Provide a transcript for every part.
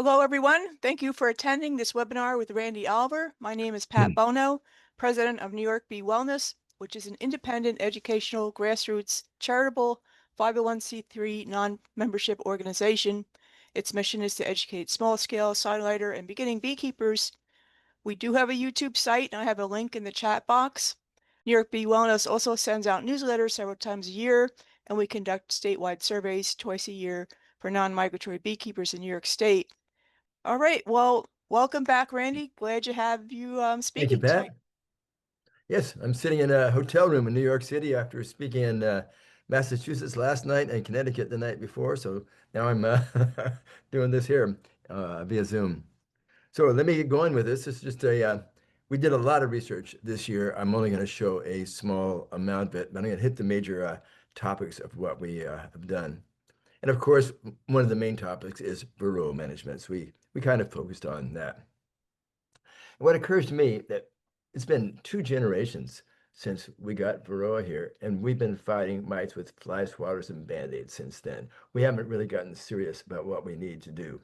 Hello, everyone. Thank you for attending this webinar with Randy Oliver. My name is Pat Hmm. Bono, president of New York Bee Wellness, which is an independent, educational, grassroots, charitable 501c3 non-membership organization. Its mission is to educate small-scale, silent-lighter, and beginning beekeepers. We do have a YouTube site, and I have a link in the chat box. New York Bee Wellness also sends out newsletters several times a year, and we conduct statewide surveys twice a year for non-migratory beekeepers in New York State. All right. Well, welcome back, Randy. Glad to have you Thank you, speaking Pat. tonight. Yes, I'm sitting in a hotel room in New York City after speaking in Massachusetts last night and Connecticut the night before. So now I'm doing this here via Zoom. So let me get going with this. This is just we did a lot of research this year. I'm only going to show a small amount of it, but I'm going to hit the major topics of what we have done. And of course, one of the main topics is Varroa management. So we kind of focused on that. What occurs to me that it's been 2 generations since we got Varroa here, and we've been fighting mites with fly swatters and band-aids since then. We haven't really gotten serious about what we need to do.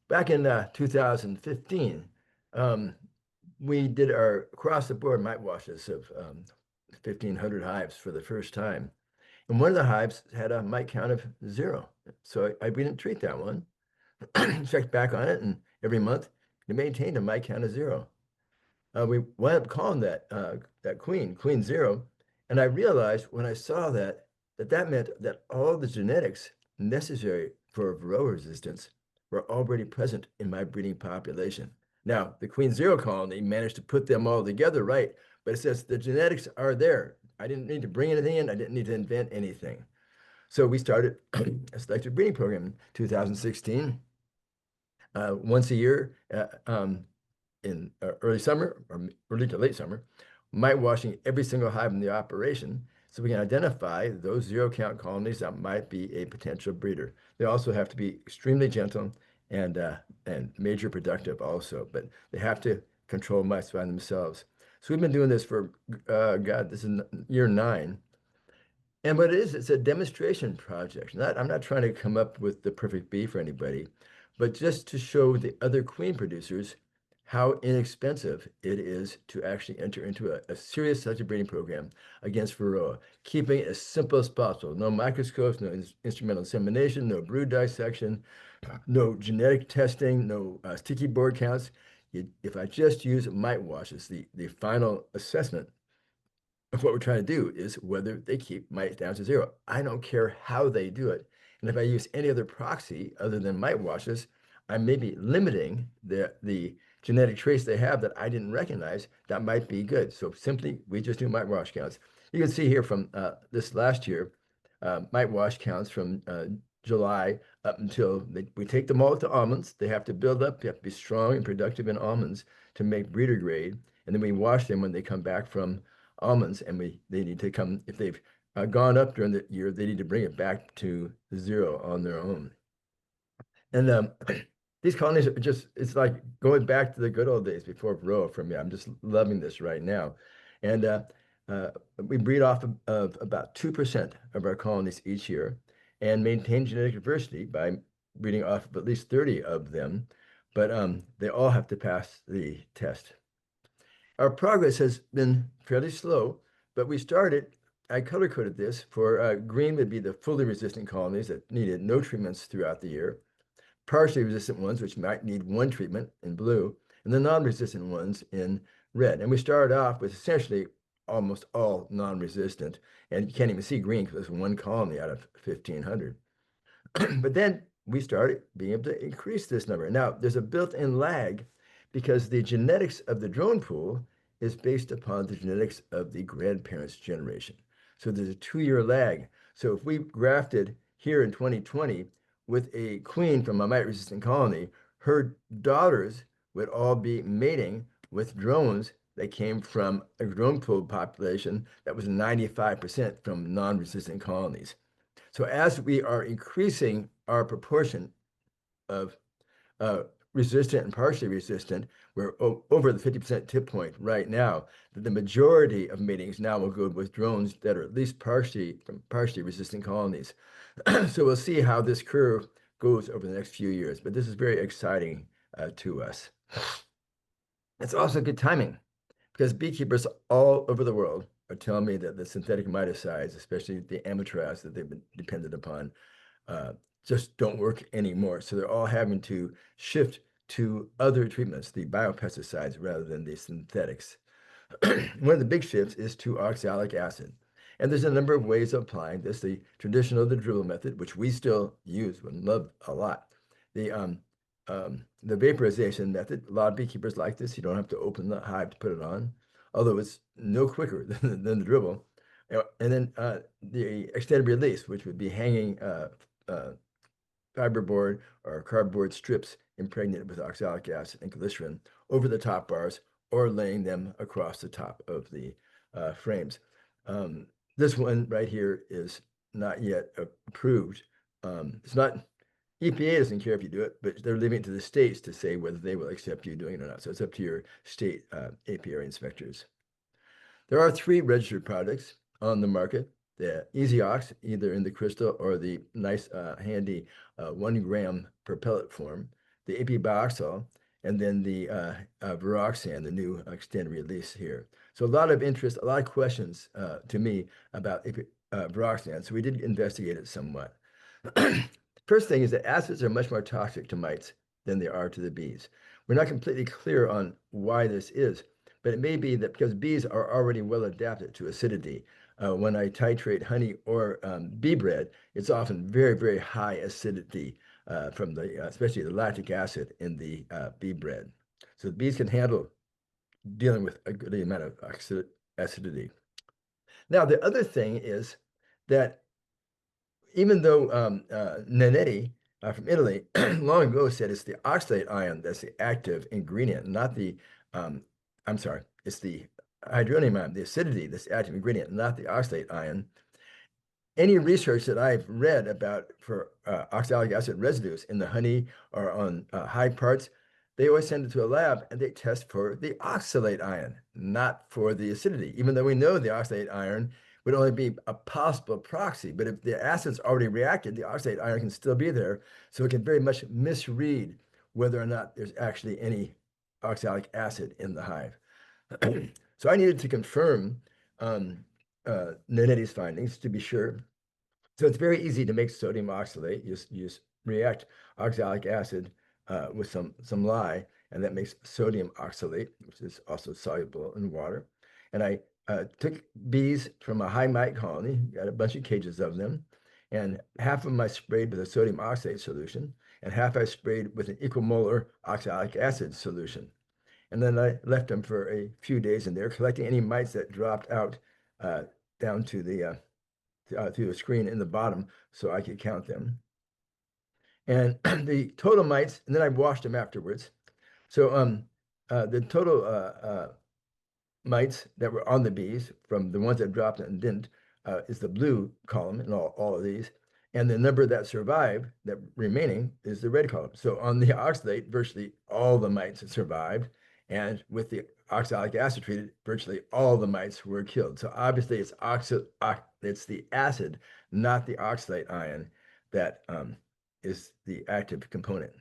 Back in 2015, um, we did our across-the-board mite washes of 1,500 hives for the first time. And one of the hives had a mite count of 0. So we didn't treat that one. Checked back on it, and every month it maintained a mite count of 0. We wound up calling that Queen 0, and I realized when I saw that meant that all the genetics necessary for Varroa resistance were already present in my breeding population. Now, the Queen 0 colony managed to put them all together, right? But it says the genetics are there. I didn't need to bring anything in. I didn't need to invent anything. So we started a selective breeding program in 2016, once a year. In early summer or early to late summer, mite washing every single hive in the operation so we can identify those 0 count colonies that might be a potential breeder. They also have to be extremely gentle and major productive also, but they have to control mites by themselves. So we've been doing this for, God, this is year 9. And what it is, it's a demonstration project. I'm not trying to come up with the perfect bee for anybody, but just to show the other queen producers how inexpensive it is to actually enter into a serious selective breeding program against Varroa, keeping it as simple as possible. No microscopes, no instrumental insemination, no brood dissection, no genetic testing, no sticky board counts. If I just use mite washes, the final assessment of what we're trying to do is whether they keep mites down to 0. I don't care how they do it. And if I use any other proxy other than mite washes, I may be limiting the genetic trace they have that I didn't recognize that might be good. So simply, we just do mite wash counts. You can see here from this last year, mite wash counts from July up until we take them all to almonds. They have to build up, they have to be strong and productive in almonds to make breeder grade. And then we wash them when they come back from almonds, and they need to come, if they've gone up during the year, they need to bring it back to 0 on their own. And these colonies are just, it's like going back to the good old days before Varroa for me. I'm just loving this right now. And we breed off of about 2% of our colonies each year and maintain genetic diversity by breeding off of at least 30 of them. But they all have to pass the test. Our progress has been fairly slow, but I color coded this for green would be the fully resistant colonies that needed no treatments throughout the year, partially resistant ones, which might need 1 treatment in blue, and the non-resistant ones in red. And we started off with essentially almost all non-resistant, and you can't even see green because there's 1 colony out of 1,500. But then we started being able to increase this number. Now, there's a built-in lag because the genetics of the drone pool is based upon the genetics of the grandparents' generation. So there's a 2-year lag. So if we grafted here in 2020 with a queen from a mite-resistant colony, her daughters would all be mating with drones that came from a drone pool population that was 95% from non-resistant colonies. So as we are increasing our proportion of resistant and partially resistant, we're over the 50% tip point right now. The majority of matings now will go with drones that are at least partially resistant colonies. So we'll see how this curve goes over the next few years, but this is very exciting to us. It's also good timing because beekeepers all over the world are telling me that the synthetic miticides, especially the Amitraz that they've been dependent upon, uh, just don't work anymore. So they're all having to shift to other treatments, the biopesticides rather than the synthetics. One of the big shifts is to oxalic acid. And there's a number of ways of applying this. The traditional, the dribble method, which we still use and love a lot. The vaporization method, a lot of beekeepers like this. You don't have to open the hive to put it on, although it's no quicker than the dribble. And then the extended release, which would be hanging uh, fiberboard or cardboard strips impregnated with oxalic acid and glycerin over the top bars or laying them across the top of the frames. Um, this one right here is not yet approved. It's not, EPA doesn't care if you do it, but they're leaving it to the states to say whether they will accept you doing it or not. So it's up to your state apiary inspectors. There are 3 registered products on the market. The Easy Ox, either in the crystal or the nice, handy 1 gram per pellet form, the AP Bioxol, and then the Varroxsan, the new extended release here. So a lot of interest, a lot of questions to me about Varroxsan. So we did investigate it somewhat. First thing is that acids are much more toxic to mites than they are to the bees. We're not completely clear on why this is, but it may be that because bees are already well adapted to acidity. When I titrate honey or bee bread, it's often very, very high acidity from the, especially the lactic acid in the bee bread. So the bees can handle dealing with a good amount of acidity. Now, the other thing is that even though Nanetti from Italy long ago said it's the oxalate ion that's the active ingredient, not the, I'm sorry, it's the hydronium ion, the acidity that's the active ingredient, not the oxalate ion. Any research that I've read about for oxalic acid residues in the honey or on hive parts, they always send it to a lab and they test for the oxalate ion, not for the acidity, even though we know the oxalate ion would only be a possible proxy. But if the acid's already reacted, the oxalate ion can still be there. So it can very much misread whether or not there's actually any oxalic acid in the hive. So I needed to confirm Nanetti's findings to be sure. So it's very easy to make sodium oxalate. You just react oxalic acid with some lye, and that makes sodium oxalate, which is also soluble in water. And I took bees from a high mite colony, got a bunch of cages of them, and half of them I sprayed with a sodium oxalate solution, and half I sprayed with an equimolar oxalic acid solution. And then I left them for a few days in there, collecting any mites that dropped out down to the through the screen in the bottom so I could count them. And the total mites, and then I washed them afterwards. So the total mites that were on the bees from the ones that dropped and didn't is the blue column in all of these. And the number that survived, that remaining, is the red column. So on the oxalate, virtually all the mites survived. And with the oxalic acid treated, virtually all the mites were killed. So obviously it's the acid, not the oxalate ion, that is the active component.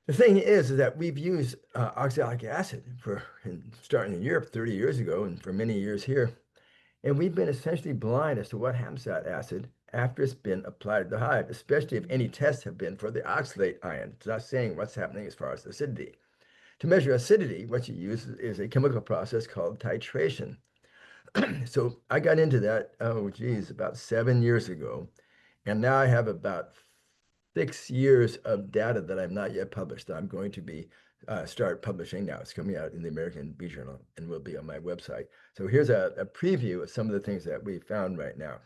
The thing is that we've used oxalic acid starting in Europe 30 years ago and for many years here. And we've been essentially blind as to what happens to that acid after it's been applied to the hive, especially if any tests have been for the oxalate ion. It's not saying what's happening as far as acidity. To measure acidity, what you use is a chemical process called titration. So I got into that, oh geez, about 7 years ago. And now I have about 6 years of data that I've not yet published that I'm going to be start publishing now. It's coming out in the American Bee Journal and will be on my website. So here's a preview of some of the things that we found right now.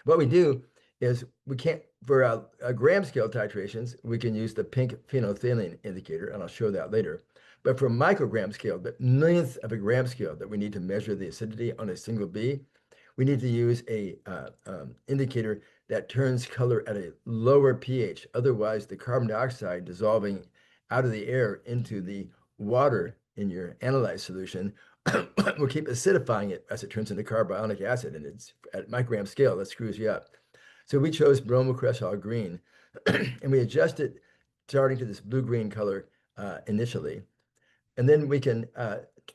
What we do is we can't, for a gram scale titrations, we can use the pink phenolphthalein indicator, and I'll show that later. But for microgram scale, the millionth of a gram scale that we need to measure the acidity on a single bee, we need to use a indicator that turns color at a lower pH. Otherwise, the carbon dioxide dissolving out of the air into the water in your analyzed solution will keep acidifying it as it turns into carbonic acid, and it's at microgram scale that screws you up. So we chose bromocresol green and we adjust it starting to this blue-green color initially. And then we can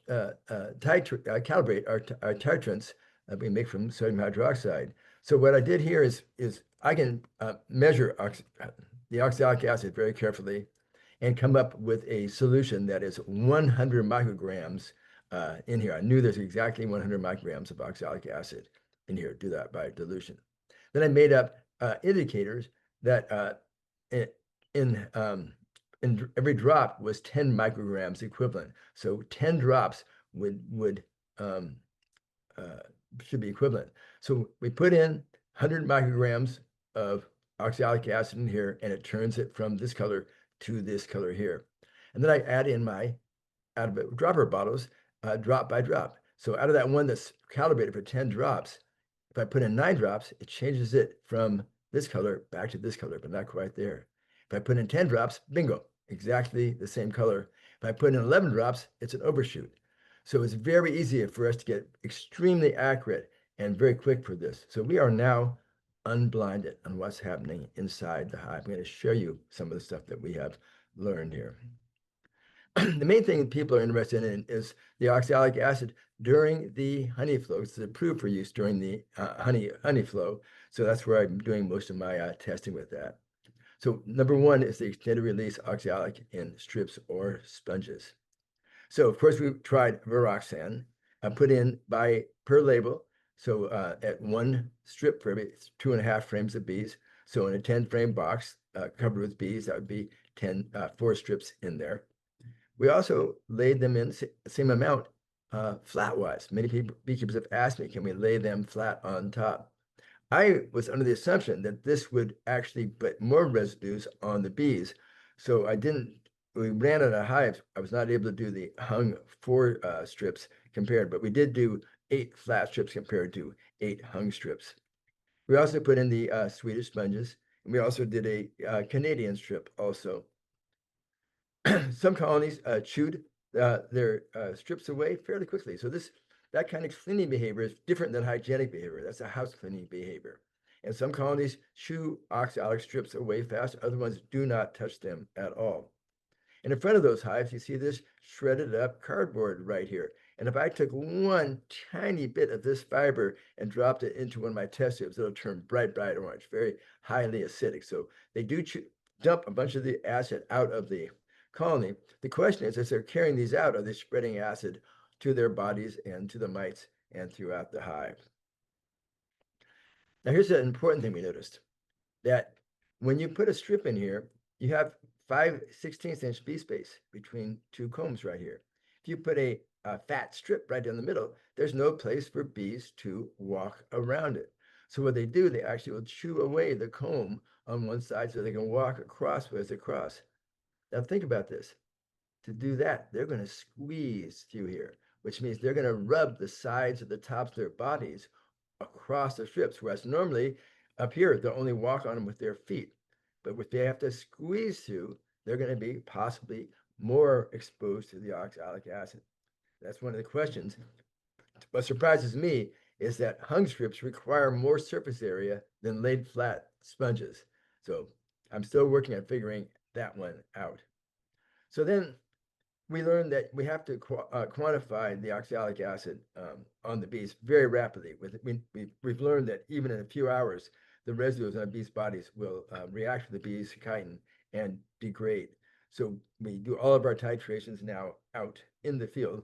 calibrate our titrants that we make from sodium hydroxide. So what I did here is I can measure the oxalic acid very carefully and come up with a solution that is 100 micrograms in here. I knew there's exactly 100 micrograms of oxalic acid in here. Do that by dilution. Then I made up indicators that in every drop was 10 micrograms equivalent. So 10 drops would should be equivalent. So we put in 100 micrograms of oxalic acid in here, and it turns it from this color to this color here. And then I add in my out of it dropper bottles, drop by drop. So out of that one that's calibrated for 10 drops, if I put in 9 drops, it changes it from this color back to this color, but not quite there. If I put in 10 drops, bingo, exactly the same color. If I put in 11 drops, it's an overshoot. So it's very easy for us to get extremely accurate and very quick for this. So we are now unblinded on what's happening inside the hive. I'm going to show you some of the stuff that we have learned here. The main thing people are interested in is the oxalic acid during the honey flow. It's approved for use during the honey flow. So that's where I'm doing most of my testing with that. So number one is the extended release oxalic in strips or sponges. So of course we tried Varroxsan, put in by per label. So at 1 strip for every 2.5 frames of bees. So in a 10-frame box covered with bees, that would be 4 strips in there. We also laid them in the same amount flatwise. Many beekeepers have asked me, can we lay them flat on top? I was under the assumption that this would actually put more residues on the bees. So I didn't, we ran out of hives. I was not able to do the hung 4 strips compared, but we did do 8 flat strips compared to 8 hung strips. We also put in the Swedish sponges, and we also did a Canadian strip also. Some colonies chewed their strips away fairly quickly. So that kind of cleaning behavior is different than hygienic behavior. That's a house cleaning behavior. And some colonies chew oxalic strips away fast. Other ones do not touch them at all. And in front of those hives, you see this shredded up cardboard right here. And if I took one tiny bit of this fiber and dropped it into one of my test tubes, it'll turn bright, bright orange, very highly acidic. So they do dump a bunch of the acid out of the colony. The question is, as they're carrying these out, are they spreading acid to their bodies and to the mites and throughout the hive? Now, here's an important thing we noticed, that when you put a strip in here, you have 5/16" bee space between 2 combs right here. If you put a fat strip right down the middle, there's no place for bees to walk around it. So what they do, they actually will chew away the comb on one side so they can walk across with across. Now think about this. To do that, they're going to squeeze through here, which means they're going to rub the sides of the tops of their bodies across the strips, whereas normally up here, they'll only walk on them with their feet. But if they have to squeeze through, they're going to be possibly more exposed to the oxalic acid. That's one of the questions. What surprises me is that hung strips require more surface area than laid flat sponges. So I'm still working on figuring that one out. So then we learned that we have to quantify the oxalic acid on the bees very rapidly. We've learned that even in a few hours, the residues on bees' bodies will react with the bees' chitin and degrade. So we do all of our titrations now out in the field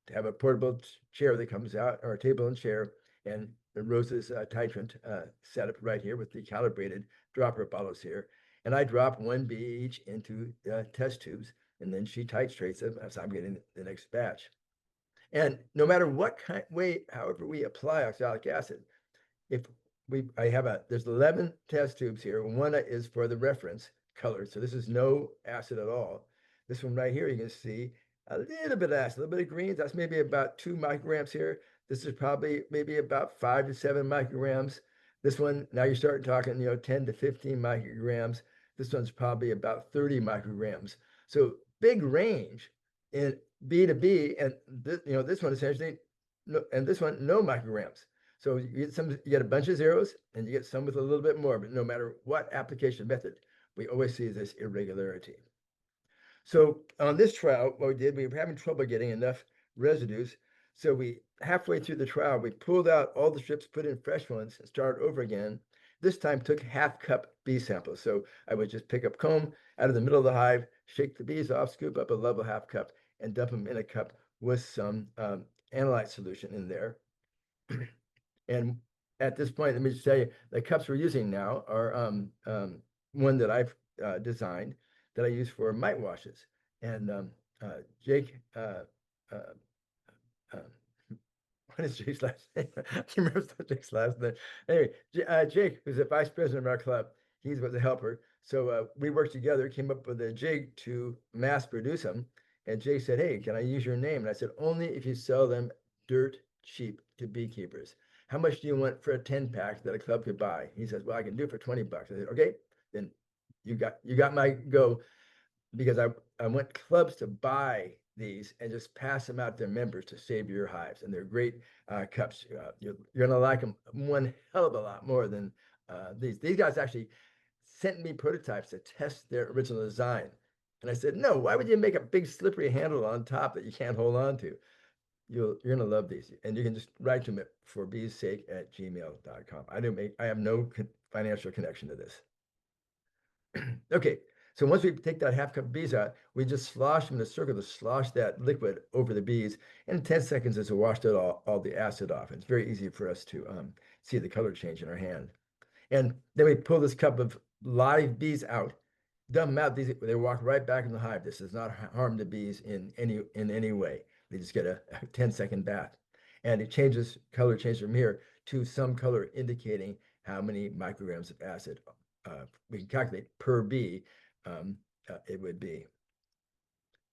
to have a portable chair that comes out, or a table and chair, and the Rose's titrant set up right here with the calibrated dropper bottles here. And I drop 1 bee each into test tubes, and then she titrates them as I'm getting the next batch. And no matter what way, however we apply oxalic acid, if there's 11 test tubes here. One is for the reference color. So this is no acid at all. This one right here, you can see a little bit of acid, a little bit of greens. That's maybe about 2 micrograms here. This is probably maybe about 5 to 7 micrograms. This one, now you start talking, 10 to 15 micrograms. This one's probably about 30 micrograms. So big range in B to B, and this one essentially, and this one, no micrograms. So you get a bunch of zeros, and you get some with a little bit more, but no matter what application method, we always see this irregularity. So on this trial, what we did, we were having trouble getting enough residues. So we, halfway through the trial, we pulled out all the strips, put in fresh ones, and started over again. This time took half cup bee samples. So I would just pick up comb out of the middle of the hive, shake the bees off, scoop up a level half cup, and dump them in a cup with some analyte solution in there. And at this point, let me just tell you, the cups we're using now are one that I've designed that I use for mite washes. And Jake, uh, uh, what is Jake's last name? I can't remember Jake's last name. Anyway, Jake, who's the vice president of our club, he was a helper. So we worked together, came up with a jig to mass produce them. And Jake said, "Hey, can I use your name?" And I said, "Only if you sell them dirt cheap to beekeepers. How much do you want for a 10 pack that a club could buy?" He says, "Well, I can do it for 20 bucks." I said, "Okay, then you got my go," because I want clubs to buy these and just pass them out to their members to save your hives. And they're great cups. You're going to like them one hell of a lot more than these. These guys actually sent me prototypes to test their original design. And I said, "No, why would you make a big slippery handle on top that you can't hold on to?" You're going to love these. And you can just write to me for beessake@gmail.com. I have no financial connection to this. Okay, so once we take that half cup of bees out, we just slosh them in a circle to slosh that liquid over the bees. And in 10 seconds, it's washed all the acid off. It's very easy for us to see the color change in our hand. And then we pull this cup of live bees out, dump them out. They walk right back in the hive. This does not harm the bees in any way. They just get a 10-second bath. And it changes, color changes from here to some color indicating how many micrograms of acid we can calculate per bee it would be.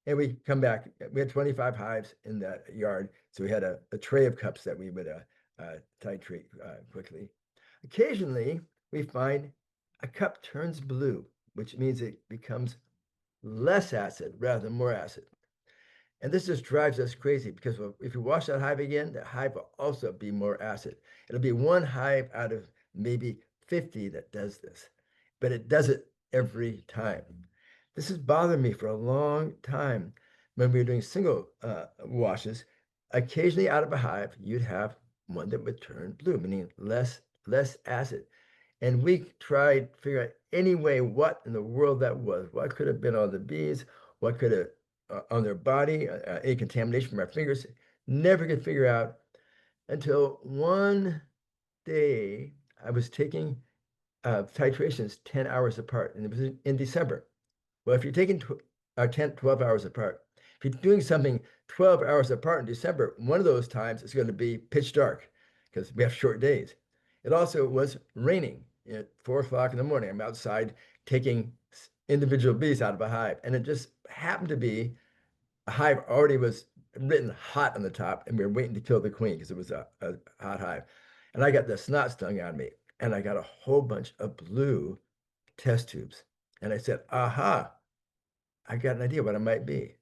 And we come back, we had 25 hives in that yard. So we had a tray of cups that we would titrate quickly. Occasionally, we find a cup turns blue, which means it becomes less acid rather than more acid. And this just drives us crazy because if you wash that hive again, the hive will also be more acid. It'll be one hive out of maybe 50 that does this, but it does it every time. This has bothered me for a long time. When we were doing single washes, occasionally out of a hive, you'd have one that would turn blue, meaning less acid. And we tried to figure out any way what in the world that was. What could have been on the bees? What could have on their body? Any contamination from our fingers? Never could figure out until one day I was taking titrations 10 hours apart, and it was in December. Well, if you're taking 10, 12 hours apart, if you're doing something 12 hours apart in December, one of those times is going to be pitch dark because we have short days. It also was raining at 4 o'clock in the morning. I'm outside taking individual bees out of a hive, and it just happened to be a hive already was written hot on the top, and we were waiting to kill the queen because it was a hot hive. And I got the snot stung on me, and I got a whole bunch of blue test tubes. And I said, aha, I got an idea what it might be.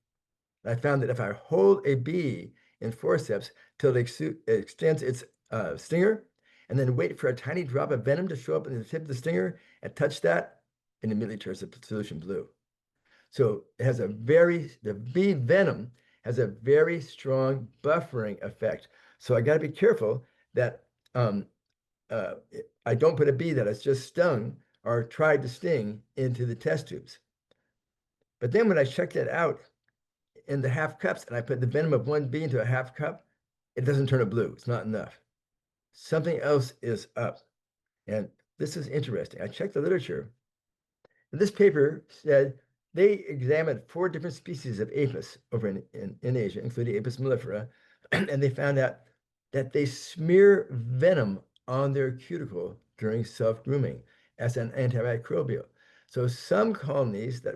And I found that if I hold a bee in forceps till it extends its stinger, and then wait for a tiny drop of venom to show up in the tip of the stinger and touch that, it immediately turns the solution blue. So it has the bee venom has a very strong buffering effect. So I got to be careful that uh, I don't put a bee that has just stung or tried to sting into the test tubes. But then when I checked it out in the half cups and I put the venom of one bee into a half cup, it doesn't turn it blue. It's not enough. Something else is up. And this is interesting. I checked the literature. And this paper said they examined 4 different species of apis over in Asia, including Apis mellifera, and they found out that they smear venom on their cuticle during self-grooming as an antimicrobial. So some colonies that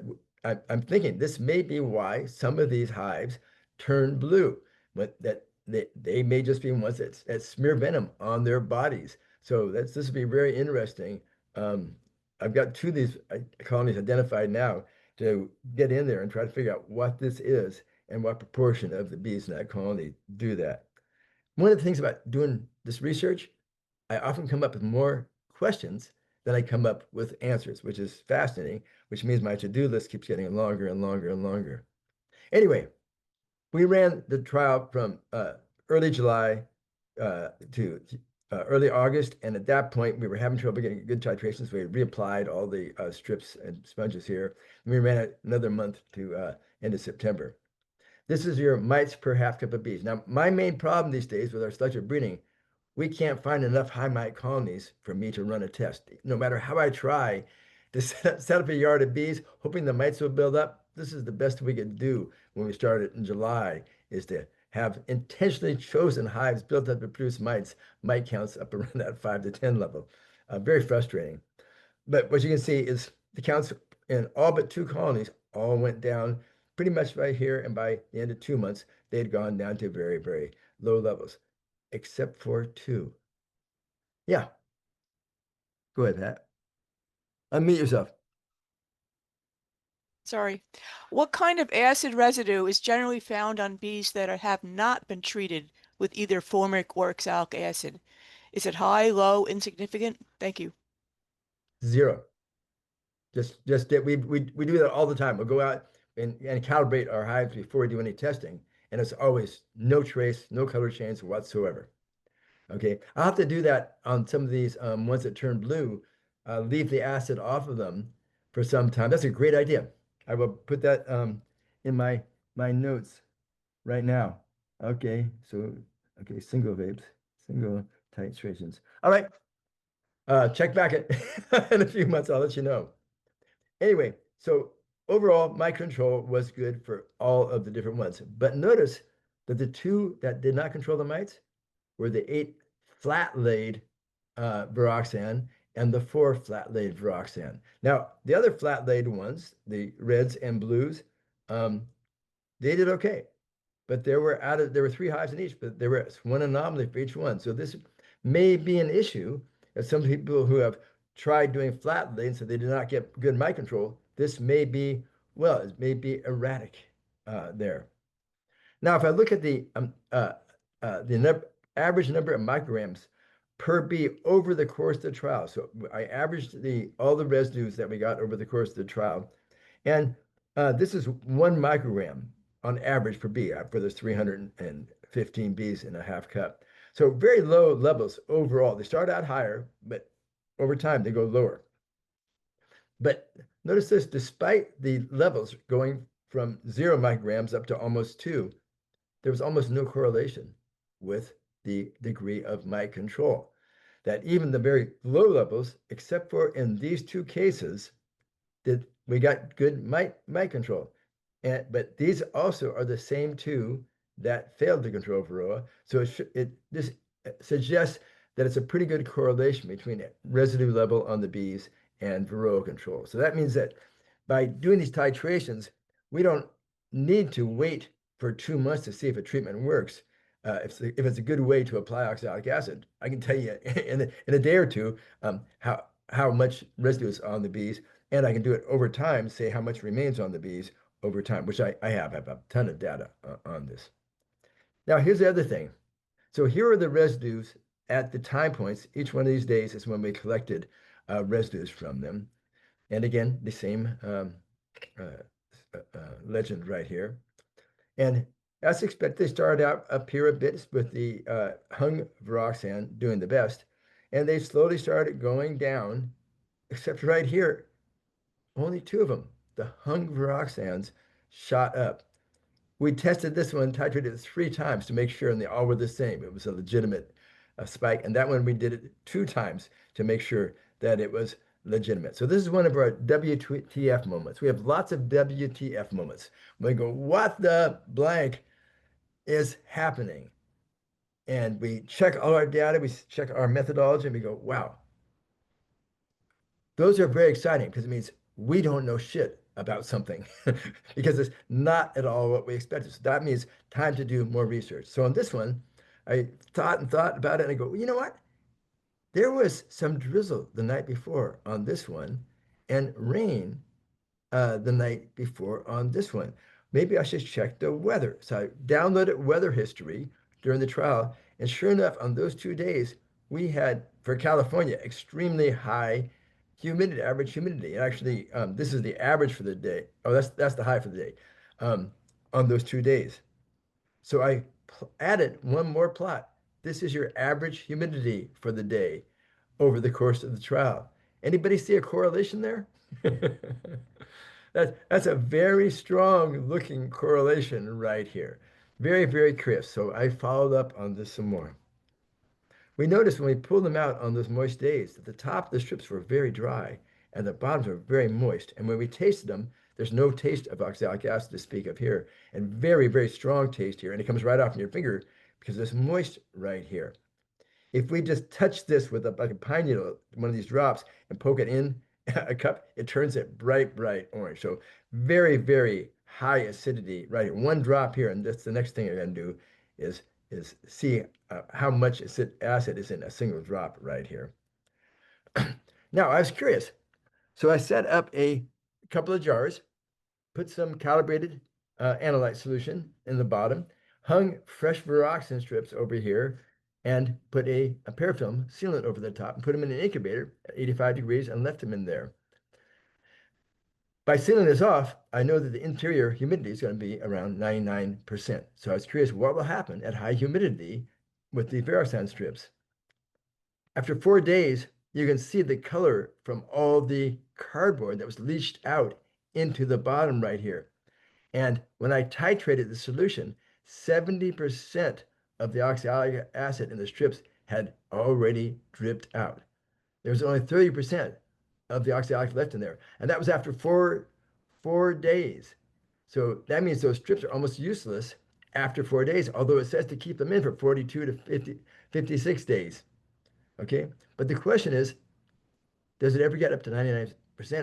I'm thinking this may be why some of these hives turn blue, but that they may just be ones that smear venom on their bodies. So this would be very interesting. I've got 2 of these colonies identified now to get in there and try to figure out what this is and what proportion of the bees in that colony do that. One of the things about doing this research, I often come up with more questions then I come up with answers, which is fascinating, which means my to-do list keeps getting longer and longer and longer. Anyway, we ran the trial from early July to early August, and at that point, we were having trouble getting good titration, so we reapplied all the strips and sponges here. And we ran it another month to end of September. This is your mites per half cup of bees. Now, my main problem these days with our selective breeding, we can't find enough high mite colonies for me to run a test. No matter how I try to set up a yard of bees, hoping the mites will build up, this is the best we could do when we started in July, is to have intentionally chosen hives built up to produce mites, mite counts up around that 5 to 10 level. Very frustrating. But what you can see is the counts in all but two colonies all went down pretty much right here. And by the end of 2 months, they had gone down to very, very low levels, except for two. Yeah, go ahead, Pat. Unmute yourself. Sorry. What kind of acid residue is generally found on bees that have not been treated with either formic or oxalic acid? Is it high, low, insignificant? Thank you. Zero. Just that we do that all the time. We'll go out and calibrate our hives before we do any testing, and it's always no trace, no color change whatsoever. Okay, I'll have to do that on some of these ones that turn blue. Leave the acid off of them for some time. That's a great idea. I will put that in my notes right now. Okay, so okay, single vapes, single titrations. All right, check back at in a few months. I'll let you know. Anyway, so overall, my control was good for all of the different ones. But notice that the two that did not control the mites were the 8 flat-laid Varroxsan and the 4 flat-laid Varroxsan. Now, the other flat-laid ones, the reds and blues, they did okay. But there were 3 hives in each, but there was one anomaly for each one. So this may be an issue that some people who have tried doing flat laid, so they did not get good mite control. This may be, well, it may be erratic there. Now, if I look at the average number of micrograms per bee over the course of the trial, so I averaged all the residues that we got over the course of the trial, and this is 1 microgram on average per bee for those 315 bees in a half cup. So very low levels overall. They start out higher, but over time they go lower. But notice this, despite the levels going from 0 micrograms up to almost 2, there was almost no correlation with the degree of mite control. That even the very low levels, except for in these 2 cases, that we got good mite control. But these also are the same 2 that failed to control Varroa. So this suggests that it's a pretty good correlation between residue level on the bees and Varroa control. So that means that by doing these titrations, we don't need to wait for 2 months to see if a treatment works. If it's a good way to apply oxalic acid, I can tell you in a day or two how much residue is on the bees, and I can do it over time, say how much remains on the bees over time, which I have a ton of data on this. Now, here's the other thing. So here are the residues at the time points. Each one of these days is when we collected residues from them. And again, the same legend right here. And as expected, they started out up here a bit with the hung Varroxsan doing the best. And they slowly started going down, except right here, only 2 of them, the hung Varroxsans, shot up. We tested this one, titrated it 3 times to make sure, and they all were the same. It was a legitimate spike. And that one we did it 2 times to make sure that it was legitimate. So this is one of our WTF moments. We have lots of WTF moments. We go, what the blank is happening? And we check all our data, we check our methodology, and we go, wow. Those are very exciting because it means we don't know shit about something because it's not at all what we expected. So that means time to do more research. So on this one, I thought and thought about it, and I go, well, you know what? There was some drizzle the night before on this one and rain the night before on this one. Maybe I should check the weather. So I downloaded weather history during the trial. And sure enough, on those 2 days, we had, for California, extremely high average humidity. And actually, this is the average for the day. Oh, that's the high for the day um, on those 2 days. So I added one more plot. This is your average humidity for the day over the course of the trial. Anybody see a correlation there? That's a very strong looking correlation right here. Very, very crisp. So I followed up on this some more. We noticed when we pulled them out on those moist days that the top of the strips were very dry and the bottoms were very moist. And when we tasted them, there's no taste of oxalic acid to speak of here, and very, very strong taste here. And it comes right off in your finger because it's moist right here. If we just touch this with like a pine needle, one of these drops, and poke it in a cup, it turns it bright, bright orange. So very, very high acidity right here. One drop here, and that's the next thing you're going to do is see how much acid is in a single drop right here. Now, I was curious. So I set up a couple of jars, put some calibrated analyte solution in the bottom, hung fresh Varroxsan strips over here, and put a parafilm sealant over the top and put them in an incubator at 85 degrees and left them in there. By sealing this off, I know that the interior humidity is going to be around 99%. So I was curious what will happen at high humidity with the Varroxsan strips. After 4 days, you can see the color from all the cardboard that was leached out into the bottom right here. And when I titrated the solution, 70% of the oxalic acid in the strips had already dripped out. There was only 30% of the oxalic left in there. And that was after four days. So that means those strips are almost useless after 4 days, although it says to keep them in for 42 to 50, 56 days. Okay. But the question is, does it ever get up to 99%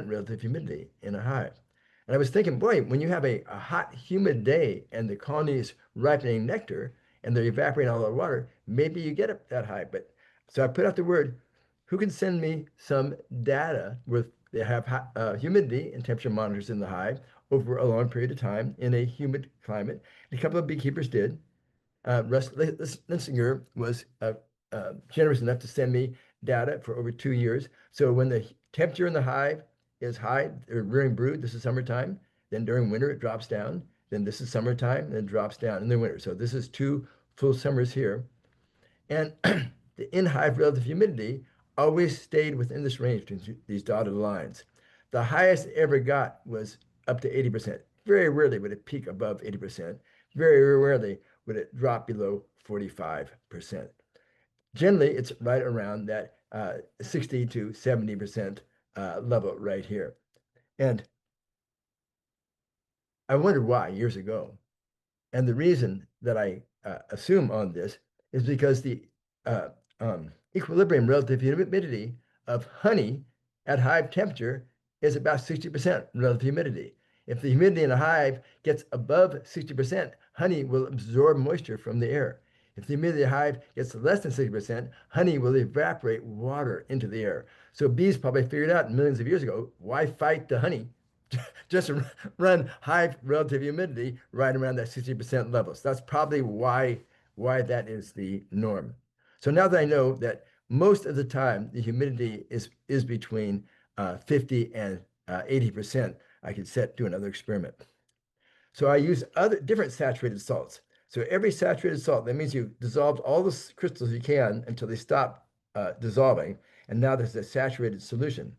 relative humidity in a hive? And I was thinking, boy, when you have a hot, humid day and the colony is ripening nectar and they're evaporating all the water, maybe you get up that high. But so I put out the word, who can send me some data with they have humidity and temperature monitors in the hive over a long period of time in a humid climate? And a couple of beekeepers did. Russ Linsinger was generous enough to send me data for over 2 years. So when the temperature in the hive is high, they're rearing brood, this is summertime. Then during winter, it drops down. Then this is summertime, then it drops down in the winter. So this is 2 full summers here. And the in-hive relative humidity always stayed within this range between these dotted lines. The highest it ever got was up to 80%. Very rarely would it peak above 80%. Very rarely would it drop below 45%. Generally, it's right around that 60 to 70% level right here. And I wondered why years ago. And the reason that I assume on this is because the uh, equilibrium relative humidity of honey at hive temperature is about 60% relative humidity. If the humidity in a hive gets above 60%, honey will absorb moisture from the air. If the humidity of the hive gets less than 60%, honey will evaporate water into the air. So bees probably figured out millions of years ago, why fight the honey? Just run high relative humidity right around that 60% level. So that's probably why that is the norm. So now that I know that most of the time the humidity is between 50 and 80%, I could do another experiment. So I use other different saturated salts. So every saturated salt, that means you've dissolved all the crystals you can until they stop dissolving. And now there's a saturated solution.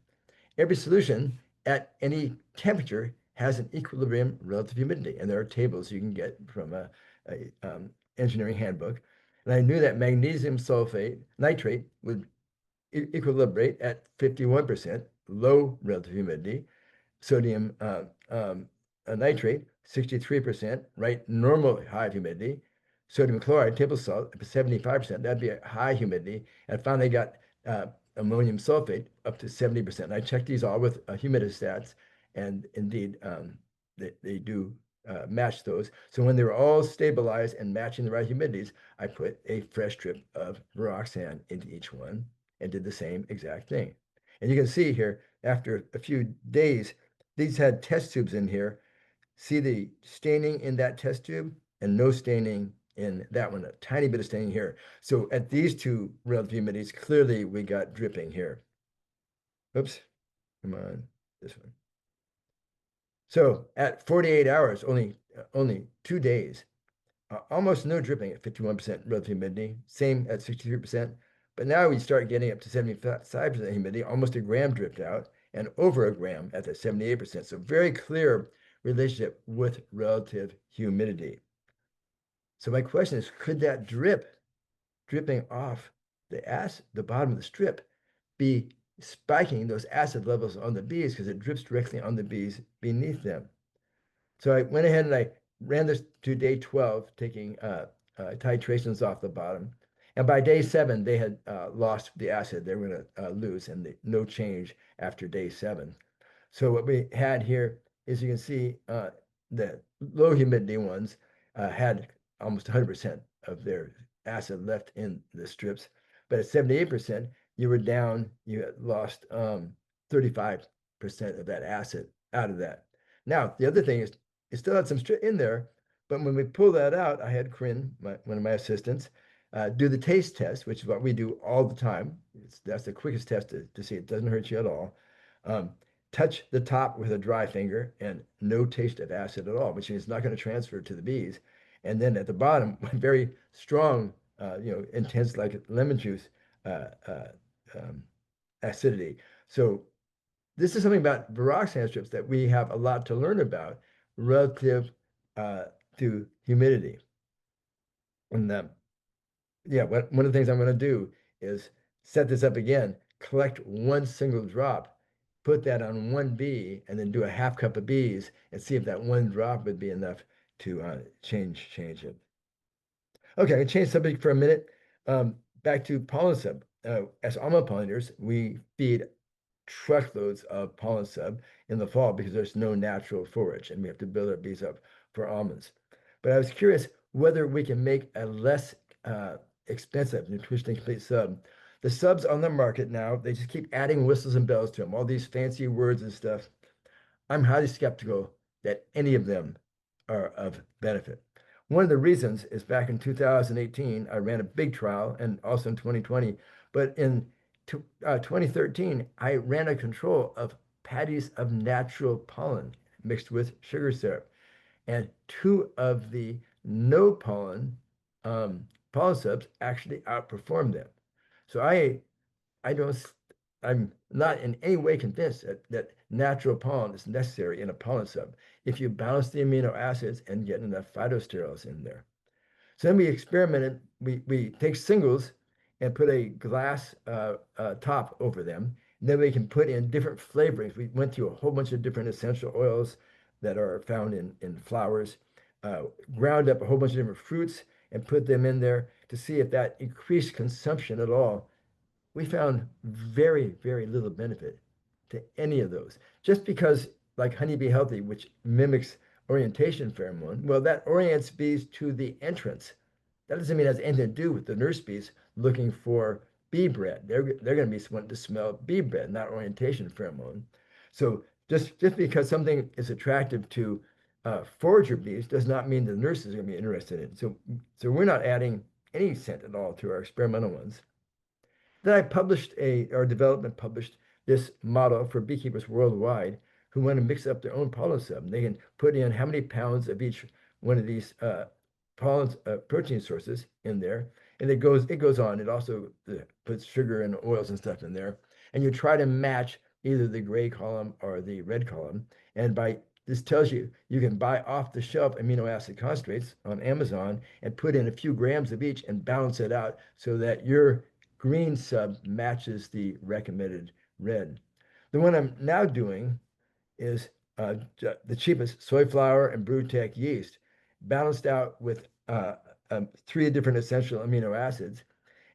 Every solution at any temperature has an equilibrium relative humidity. And there are tables you can get from a engineering handbook. And I knew that magnesium sulfate, nitrate would equilibrate at 51%, low relative humidity. Sodium nitrate, 63%, right? Normal high humidity. Sodium chloride, table salt, 75%. That'd be a high humidity. And finally got ammonium sulfate up to 70%. And I checked these all with humidistats, and indeed, they do match those. So when they were all stabilized and matching the right humidities, I put a fresh strip of Varroxsan into each one and did the same exact thing. And you can see here, after a few days, these had test tubes in here. See the staining in that test tube and no staining in that one, a tiny bit of staining here. So at these two relative humidities, clearly we got dripping here. Oops. Come on, this one. So at 48 hours, only 2 days, almost no dripping at 51% relative humidity, same at 63%. But now we start getting up to 75% humidity, almost a gram dripped out, and over a gram at the 78%. So very clear relationship with relative humidity. So my question is, could that dripping off the bottom of the strip, be spiking those acid levels on the bees because it drips directly on the bees beneath them? So I went ahead and I ran this to day 12, taking titrations off the bottom. And by day 7, they had lost the acid they were going to lose, and no change after day 7. So what we had here is you can see the low humidity ones had almost 100% of their acid left in the strips. But at 78%, you were down, you had lost 35% of that acid out of that. Now, the other thing is it still had some strip in there, but when we pull that out, I had Corinne, one of my assistants, do the taste test, which is what we do all the time. That's the quickest test to see it doesn't hurt you at all. Um, touch the top with a dry finger and no taste of acid at all, which means it's not going to transfer to the bees. And then at the bottom, very strong, intense like lemon juice uh, uh, um, acidity. So this is something about Varroxsan strips that we have a lot to learn about relative uh, to humidity. And yeah, one of the things I'm going to do is set this up again, collect one single drop, put that on one bee, and then do a half cup of bees and see if that one drop would be enough to change it. Okay, I change subject for a minute. Back to pollen sub. As almond pollinators, we feed truckloads of pollen sub in the fall because there's no natural forage and we have to build our bees up for almonds. But I was curious whether we can make a less expensive nutritionally complete sub. The subs on the market now, they just keep adding whistles and bells to them, all these fancy words and stuff. I'm highly skeptical that any of them are of benefit. One of the reasons is back in 2018, I ran a big trial and also in 2020, but in 2013, I ran a control of patties of natural pollen mixed with sugar syrup. And two of the no pollen pollen subs actually outperformed them. So I don't, I'm not in any way convinced that natural pollen is necessary in a pollen sub if you balance the amino acids and get enough phytosterols in there. So then we experimented, we take singles and put a glass top over them. And then we can put in different flavorings. We went through a whole bunch of different essential oils that are found in flowers, ground up a whole bunch of different fruits and put them in there to see if that increased consumption at all. We found very, very little benefit to any of those. Just because, like Honeybee Healthy, which mimics orientation pheromone, well, that orients bees to the entrance. That doesn't mean it has anything to do with the nurse bees looking for bee bread. They're going to be wanting to smell bee bread, not orientation pheromone. So just because something is attractive to forager bees does not mean the nurses are going to be interested in it. So we're not adding any scent at all to our experimental ones. Then I published our development published this model for beekeepers worldwide who want to mix up their own pollen sub. They can put in how many pounds of each one of these pollen protein sources in there, and it goes on. It also puts sugar and oils and stuff in there, and you try to match either the gray column or the red column. And by this tells you you can buy off the shelf amino acid concentrates on Amazon and put in a few grams of each and balance it out so that your green sub matches the recommended red. The one I'm now doing is the cheapest soy flour and BrewTech yeast, balanced out with 3 different essential amino acids.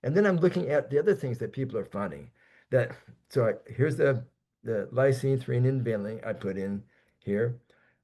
And then I'm looking at the other things that people are finding. Here's the lysine, threonine, vanillin I put in here.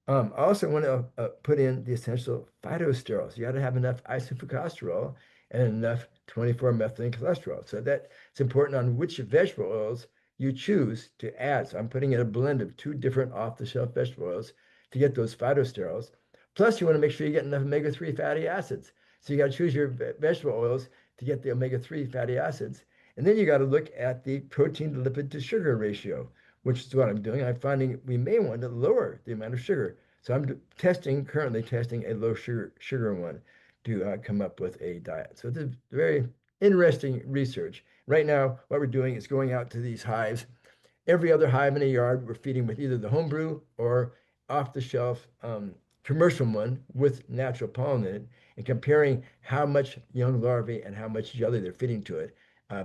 I also want to put in the essential phytosterols. You got to have enough isophylcosterol and enough 24-methylene cholesterol. So that it's important on which vegetable oils you choose to add. So I'm putting in a blend of 2 different off-the-shelf vegetable oils to get those phytosterols. Plus, you want to make sure you get enough omega-3 fatty acids. So you got to choose your vegetable oils to get the omega-3 fatty acids. And then you got to look at the protein to lipid to sugar ratio. which is what I'm doing. I'm finding we may want to lower the amount of sugar. So I'm currently testing a low sugar one to come up with a diet. So it's a very interesting research. Right now, what we're doing is going out to these hives. Every other hive in a yard, we're feeding with either the homebrew or off-the-shelf commercial one with natural pollen in it, and comparing how much young larvae and how much jelly they're feeding to it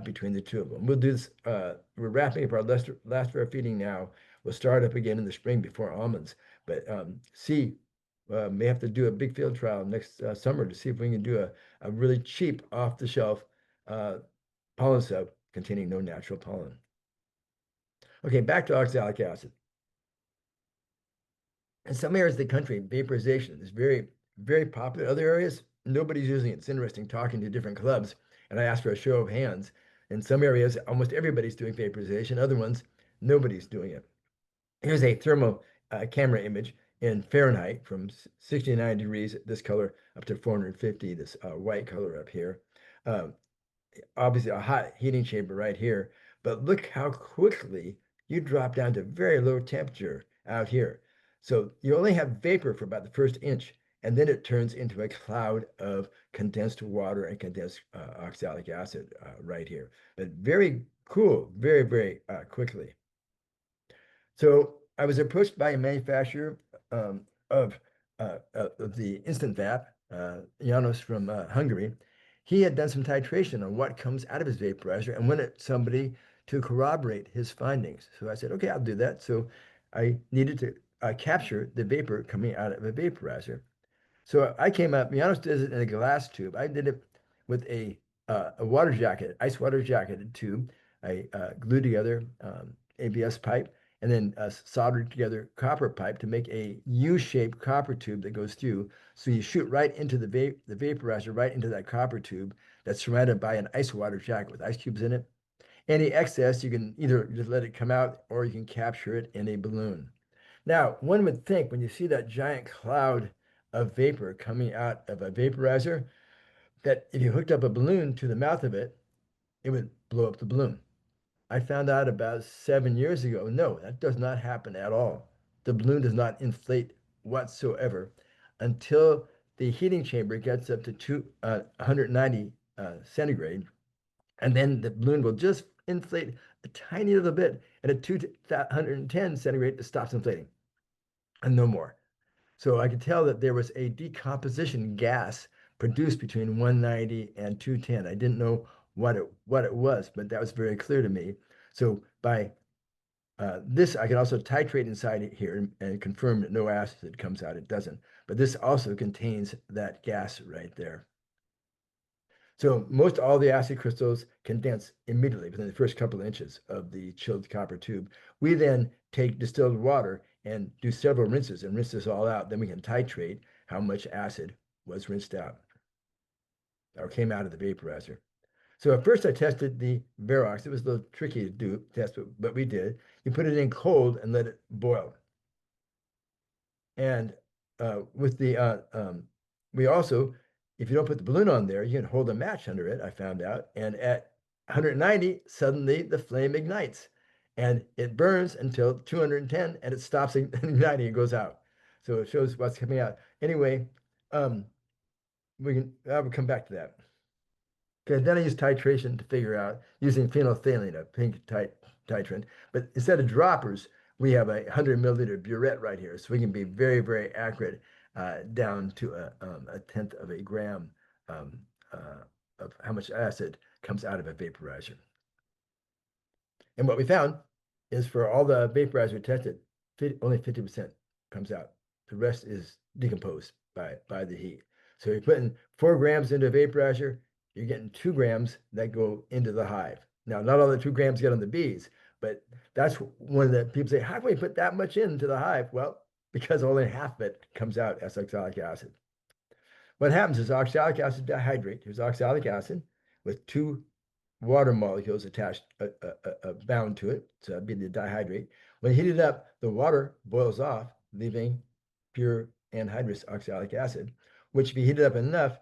between the two of them. We'll do this. We're wrapping up our last fair feeding now. We'll start up again in the spring before almonds. But may have to do a big field trial next summer to see if we can do a really cheap off-the-shelf uh, pollen sub containing no natural pollen. Okay, back to oxalic acid. In some areas of the country, vaporization is very, very popular. Other areas, nobody's using it. It's interesting talking to different clubs, and I asked for a show of hands. In some areas, almost everybody's doing vaporization. Other ones, nobody's doing it. Here's a thermal camera image in Fahrenheit from 69 degrees, this color, up to 450, this white color up here. Um, Obviously a hot heating chamber right here, but look how quickly you drop down to very low temperature out here. So you only have vapor for about the first inch, and then it turns into a cloud of condensed water and condensed oxalic acid right here. But very cool, very, very quickly. So I was approached by a manufacturer um, of the instant vap, Janos from Hungary. He had done some titration on what comes out of his vaporizer and wanted somebody to corroborate his findings. So I said, okay, I'll do that. So I needed to capture the vapor coming out of a vaporizer. So I came up, Janos does it in a glass tube. I did it with a water jacket, ice water jacketed tube. I glued together ABS pipe and then soldered together copper pipe to make a U-shaped copper tube that goes through. So you shoot right into the vaporizer, right into that copper tube that's surrounded by an ice water jacket with ice cubes in it. Any excess, you can either just let it come out or you can capture it in a balloon. Now, one would think when you see that giant cloud of vapor coming out of a vaporizer, that if you hooked up a balloon to the mouth of it, it would blow up the balloon. I found out about 7 years ago, no, that does not happen at all. The balloon does not inflate whatsoever until the heating chamber gets up to 190 centigrade, and then the balloon will just inflate a tiny little bit, and at 210 centigrade, it stops inflating, and no more. So I could tell that there was a decomposition gas produced between 190 and 210. I didn't know what it was, but that was very clear to me. So by this, I can also titrate inside it here and confirm that no acid comes out. It doesn't. But this also contains that gas right there. So most all the acid crystals condense immediately within the first couple of inches of the chilled copper tube. We then take distilled water and do several rinses and rinse this all out. Then we can titrate how much acid was rinsed out or came out of the vaporizer. So at first I tested the Varrox. It was a little tricky to do test, but we did. You put it in cold and let it boil. And with the we also, if you don't put the balloon on there, you can hold a match under it, I found out. And at 190, suddenly the flame ignites and it burns until 210 and it stops igniting and goes out. So it shows what's coming out. Anyway, I will come back to that. Okay, then I use titration to figure out using phenolphthalein, a pink titrant. But instead of droppers, we have a 100 milliliter burette right here. So we can be very, very accurate down to a tenth of a gram um, of how much acid comes out of a vaporizer. And what we found is for all the vaporizer tested, only 50% comes out. The rest is decomposed by the heat. So you're putting 4 grams into a vaporizer, you're getting 2 grams that go into the hive. Now, not all the 2 grams get on the bees, but that's one of the people say, how can we put that much into the hive? Well, because only half of it comes out as oxalic acid. What happens is oxalic acid dihydrate. Here's oxalic acid with 2 water molecules attached, bound to it. So that'd be the dihydrate. When you heat it up, the water boils off, leaving pure anhydrous oxalic acid, which if you heat it up enough,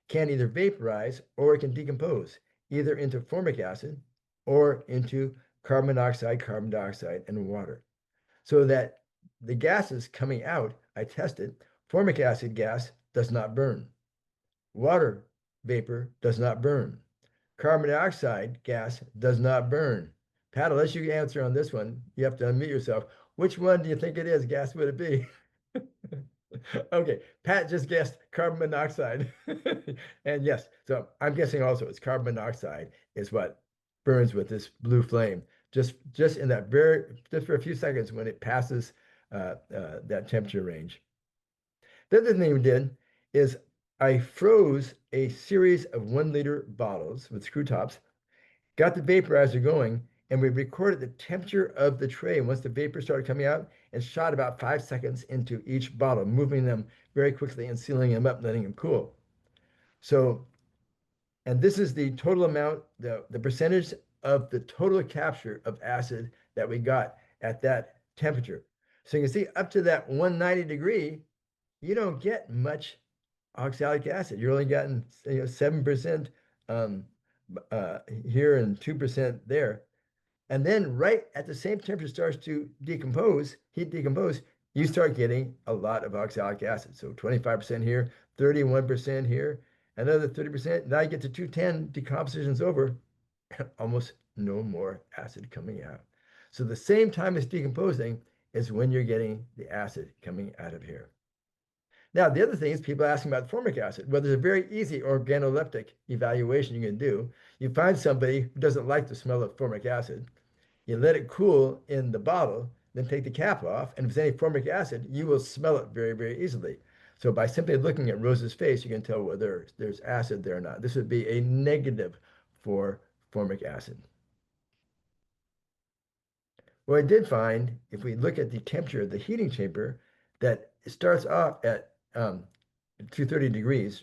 can either vaporize or it can decompose, either into formic acid or into carbon monoxide, carbon dioxide, and water. So that the gases coming out, I tested, formic acid gas does not burn. Water vapor does not burn. Carbon dioxide gas does not burn. Pat, unless you answer on this one, you have to unmute yourself. Which one do you think it is? Gas would it be? Okay, Pat just guessed carbon monoxide. And yes, so I'm guessing also it's carbon monoxide is what burns with this blue flame. Just in that just for a few seconds when it passes that temperature range. The other thing we did is I froze a series of 1 liter bottles with screw tops, got the vaporizer going, and we recorded the temperature of the tray once the vapor started coming out and shot about 5 seconds into each bottle, moving them very quickly and sealing them up, letting them cool. So, and this is the total amount, the percentage of the total capture of acid that we got at that temperature. So you can see up to that 190 degree, you don't get much oxalic acid. You're only getting 7% um, here and 2% there. And then right at the same temperature starts to decompose, heat decompose, you start getting a lot of oxalic acid. So 25% here, 31% here, another 30%. Now you get to 210, decomposition's over, almost no more acid coming out. So the same time it's decomposing is when you're getting the acid coming out of here. Now, the other thing is people asking about formic acid. Well, there's a very easy organoleptic evaluation you can do. You find somebody who doesn't like the smell of formic acid. You let it cool in the bottle, then take the cap off. And if there's any formic acid, you will smell it very, very easily. So by simply looking at Rose's face, you can tell whether there's acid there or not. This would be a negative for formic acid. Well, I did find, if we look at the temperature of the heating chamber, that it starts off at 230 degrees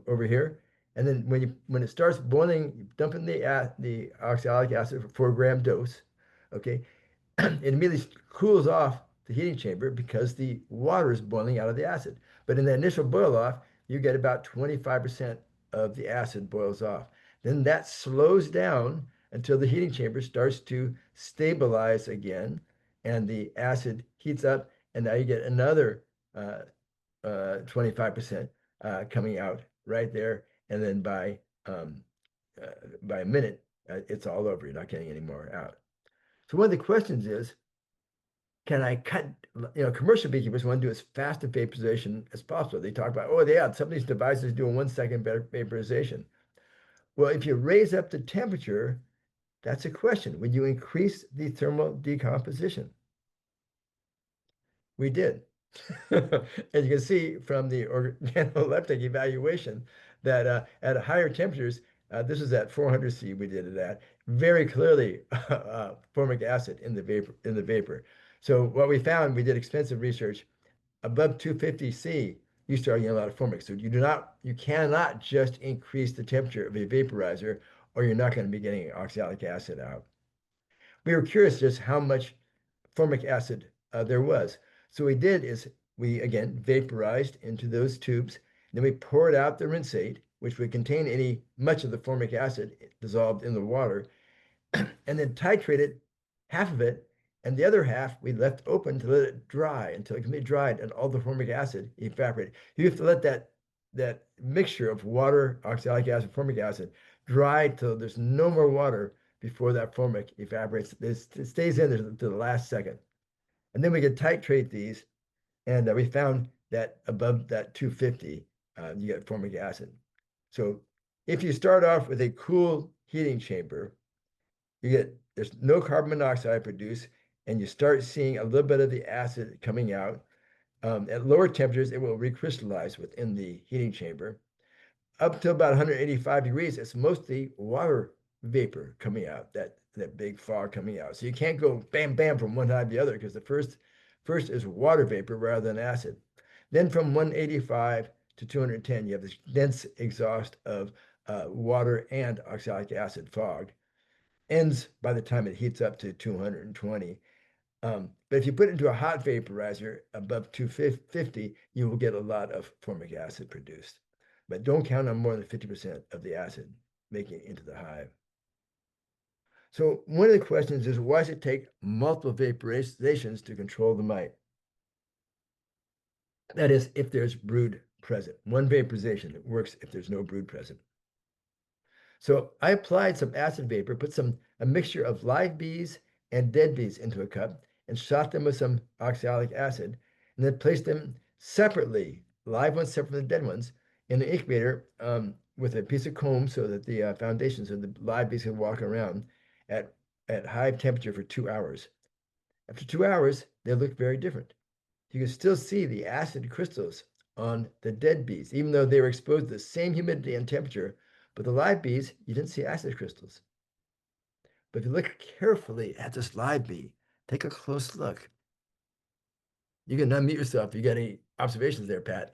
over here. And then when it starts boiling, you dump in the oxalic acid for 4 gram dose. Okay, it immediately cools off the heating chamber because the water is boiling out of the acid. But in the initial boil off, you get about 25% of the acid boils off. Then that slows down until the heating chamber starts to stabilize again and the acid heats up. And now you get another 25% coming out right there. And then by a minute, it's all over. You're not getting any more out. So one of the questions is, can I cut, commercial beekeepers want to do as fast a vaporization as possible. They talk about, oh, yeah, some of these devices do a 1 second vaporization. Well, if you raise up the temperature, that's a question. Would you increase the thermal decomposition? We did. And you can see from the organoleptic evaluation that at higher temperatures, this is at 400 C we did it at, very clearly formic acid in the vapor. So what we found, we did extensive research, above 250 C, you start getting a lot of formic. So you cannot just increase the temperature of a vaporizer, or you're not going to be getting oxalic acid out. We were curious just how much formic acid there was. So what we did is we, again, vaporized into those tubes. Then we poured out the rinsate, which would contain much of the formic acid dissolved in the water, and then titrated half of it, and the other half we left open to let it dry until it completely dried and all the formic acid evaporated. You have to let that mixture of water, oxalic acid, formic acid dry till there's no more water before that formic evaporates. It stays in there to the last second. And then we could titrate these, and we found that above that 250, you get formic acid. So if you start off with a cool heating chamber, there's no carbon monoxide produced, and you start seeing a little bit of the acid coming out. At lower temperatures, it will recrystallize within the heating chamber. Up to about 185 degrees, it's mostly water vapor coming out, that big fog coming out. So you can't go bam, bam from one side to the other because the first is water vapor rather than acid. Then from 185 to 210, you have this dense exhaust of water and oxalic acid fog. Ends by the time it heats up to 220. But if you put it into a hot vaporizer above 250, you will get a lot of formic acid produced. But don't count on more than 50% of the acid making it into the hive. So one of the questions is, why does it take multiple vaporizations to control the mite? That is, if there's brood present. One vaporization, it works if there's no brood present. So I applied some acid vapor, put a mixture of live bees and dead bees into a cup and shot them with some oxalic acid, and then placed them separately, live ones separate from the dead ones, in the incubator with a piece of comb so that the foundations of the live bees could walk around at, at high temperature for 2 hours. After 2 hours, they look very different. You can still see the acid crystals on the dead bees, even though they were exposed to the same humidity and temperature. But the live bees, you didn't see acid crystals. But if you look carefully at this live bee, take a close look. You can unmute yourself if you got any observations there, Pat.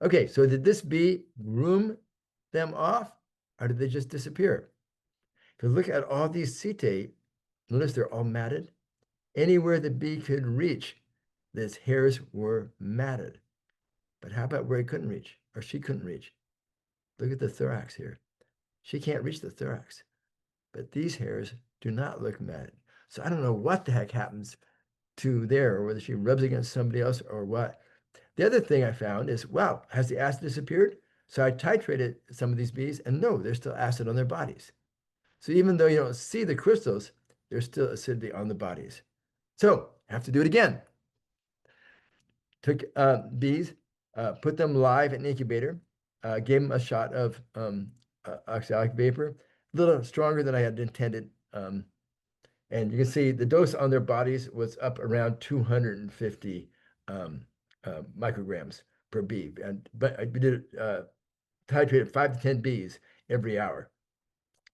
Okay, so did this bee room them off, or did they just disappear? If you look at all these setae, notice they're all matted. Anywhere the bee could reach, its hairs were matted. But how about where he couldn't reach, or she couldn't reach? Look at the thorax here. She can't reach the thorax, but these hairs do not look matted. So I don't know what the heck happens to there, or whether she rubs against somebody else or what. The other thing I found is, wow, has the acid disappeared? So I titrated some of these bees, and no, there's still acid on their bodies. So even though you don't see the crystals, there's still acidity on the bodies. So I have to do it again. Took bees, put them live in an incubator, gave them a shot of oxalic vapor, a little stronger than I had intended. And you can see the dose on their bodies was up around 250 micrograms per bee. But we did titrated 5 to 10 bees every hour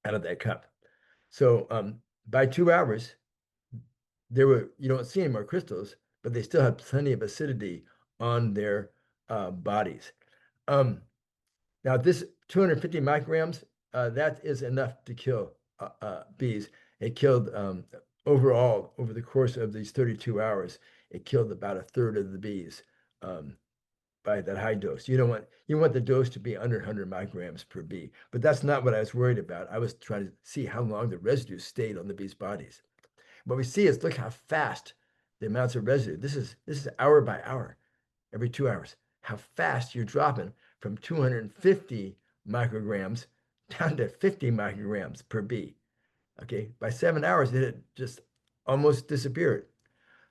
out of that cup. So by 2 hours, you don't see any more crystals, but they still have plenty of acidity on their bodies. Um, Now, this 250 micrograms, that is enough to kill bees. It killed overall, over the course of these 32 hours, it killed about a third of the bees by that high dose. You want the dose to be under 100 micrograms per bee, but that's not what I was worried about. I was trying to see how long the residues stayed on the bees' bodies. What we see is, look how fast the amounts of residue. This is hour by hour, every 2 hours. How fast you're dropping from 250 micrograms down to 50 micrograms per bee. Okay, by 7 hours, it had just almost disappeared.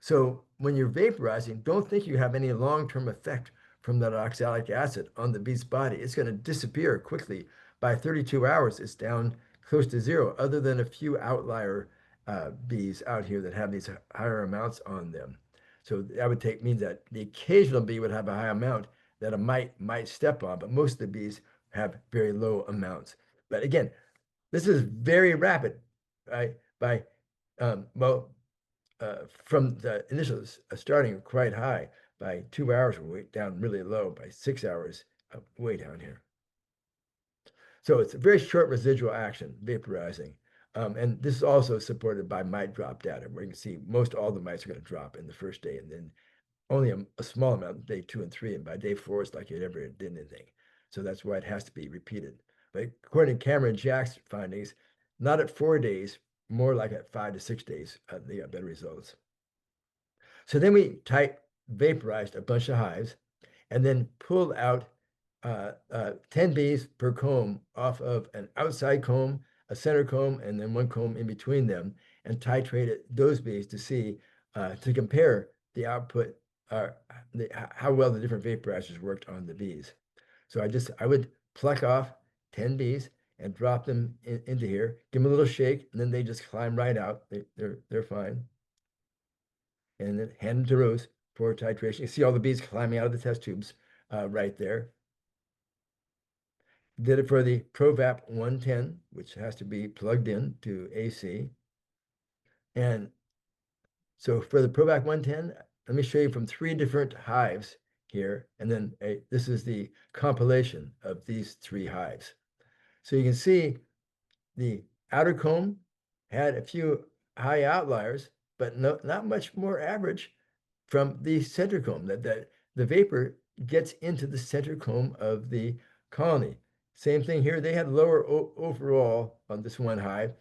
So when you're vaporizing, don't think you have any long-term effect from that oxalic acid on the bee's body. It's going to disappear quickly. By 32 hours, it's down close to zero, other than a few outlier bees out here that have these higher amounts on them. So that would means that the occasional bee would have a high amount that a mite might step on, but most of the bees have very low amounts. But again, this is very rapid, right? Well, from the initial starting quite high, by 2 hours, we're down really low. By 6 hours, way down here. So it's a very short residual action, vaporizing. And this is also supported by mite drop data, where you can see most all the mites are going to drop in the first day, and then only a small amount day 2 and 3. And by day 4, it's like it never did anything. So that's why it has to be repeated. But according to Cameron Jack's findings, not at 4 days, more like at 5 to 6 days, they got better results. So then we vaporized a bunch of hives and then pulled out 10 bees per comb off of an outside comb, a center comb, and then one comb in between them, and titrated those bees to see, to compare the output, how well the different vaporizers worked on the bees. So I would pluck off 10 bees and drop them into here, give them a little shake, and then they just climb right out. They're fine. And then hand them to Rose for titration. You see all the bees climbing out of the test tubes right there. Did it for the ProVap 110, which has to be plugged in to AC. And so for the ProVap 110, let me show you from 3 different hives here. And then this is the compilation of these 3 hives. So you can see the outer comb had a few high outliers, but not much more average from the center comb, that the vapor gets into the center comb of the colony. Same thing here. They had lower overall on this one hive,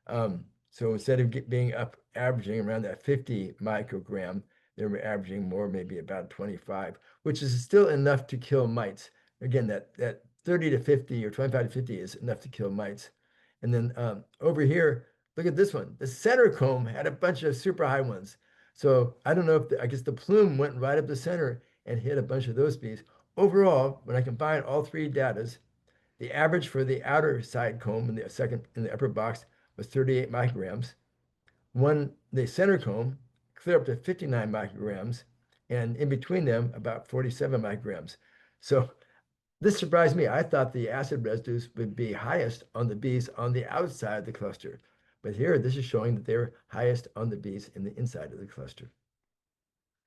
So instead of being up averaging around that 50 microgram, they were averaging more, maybe about 25, which is still enough to kill mites. Again, that 30 to 50 or 25 to 50 is enough to kill mites. And then over here, look at this one. The center comb had a bunch of super high ones. So I don't know if I guess the plume went right up the center and hit a bunch of those bees. Overall, when I combine all three datas, the average for the outer side comb in the upper box was 38 micrograms. The center comb clear up to 59 micrograms, and in between them about 47 micrograms. So this surprised me. I thought the acid residues would be highest on the bees on the outside of the cluster. But here, this is showing that they're highest on the bees in the inside of the cluster.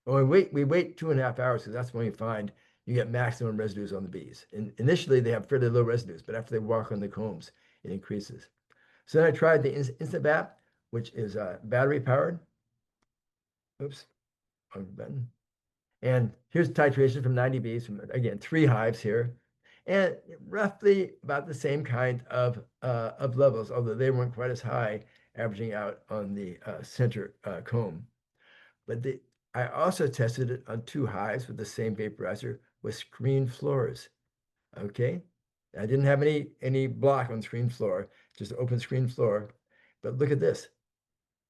Well, we wait 2.5 hours because that's when we find you get maximum residues on the bees. And initially, they have fairly low residues, but after they walk on the combs, it increases. So then I tried the Instant Vap, which is battery powered. Oops, wrong button. And here's titration from 90 bees, from again 3 hives here, and roughly about the same kind of levels, although they weren't quite as high, averaging out on the center comb. But I also tested it on 2 hives with the same vaporizer with screen floors. Okay, I didn't have any block on screen floor, just open screen floor. But look at this.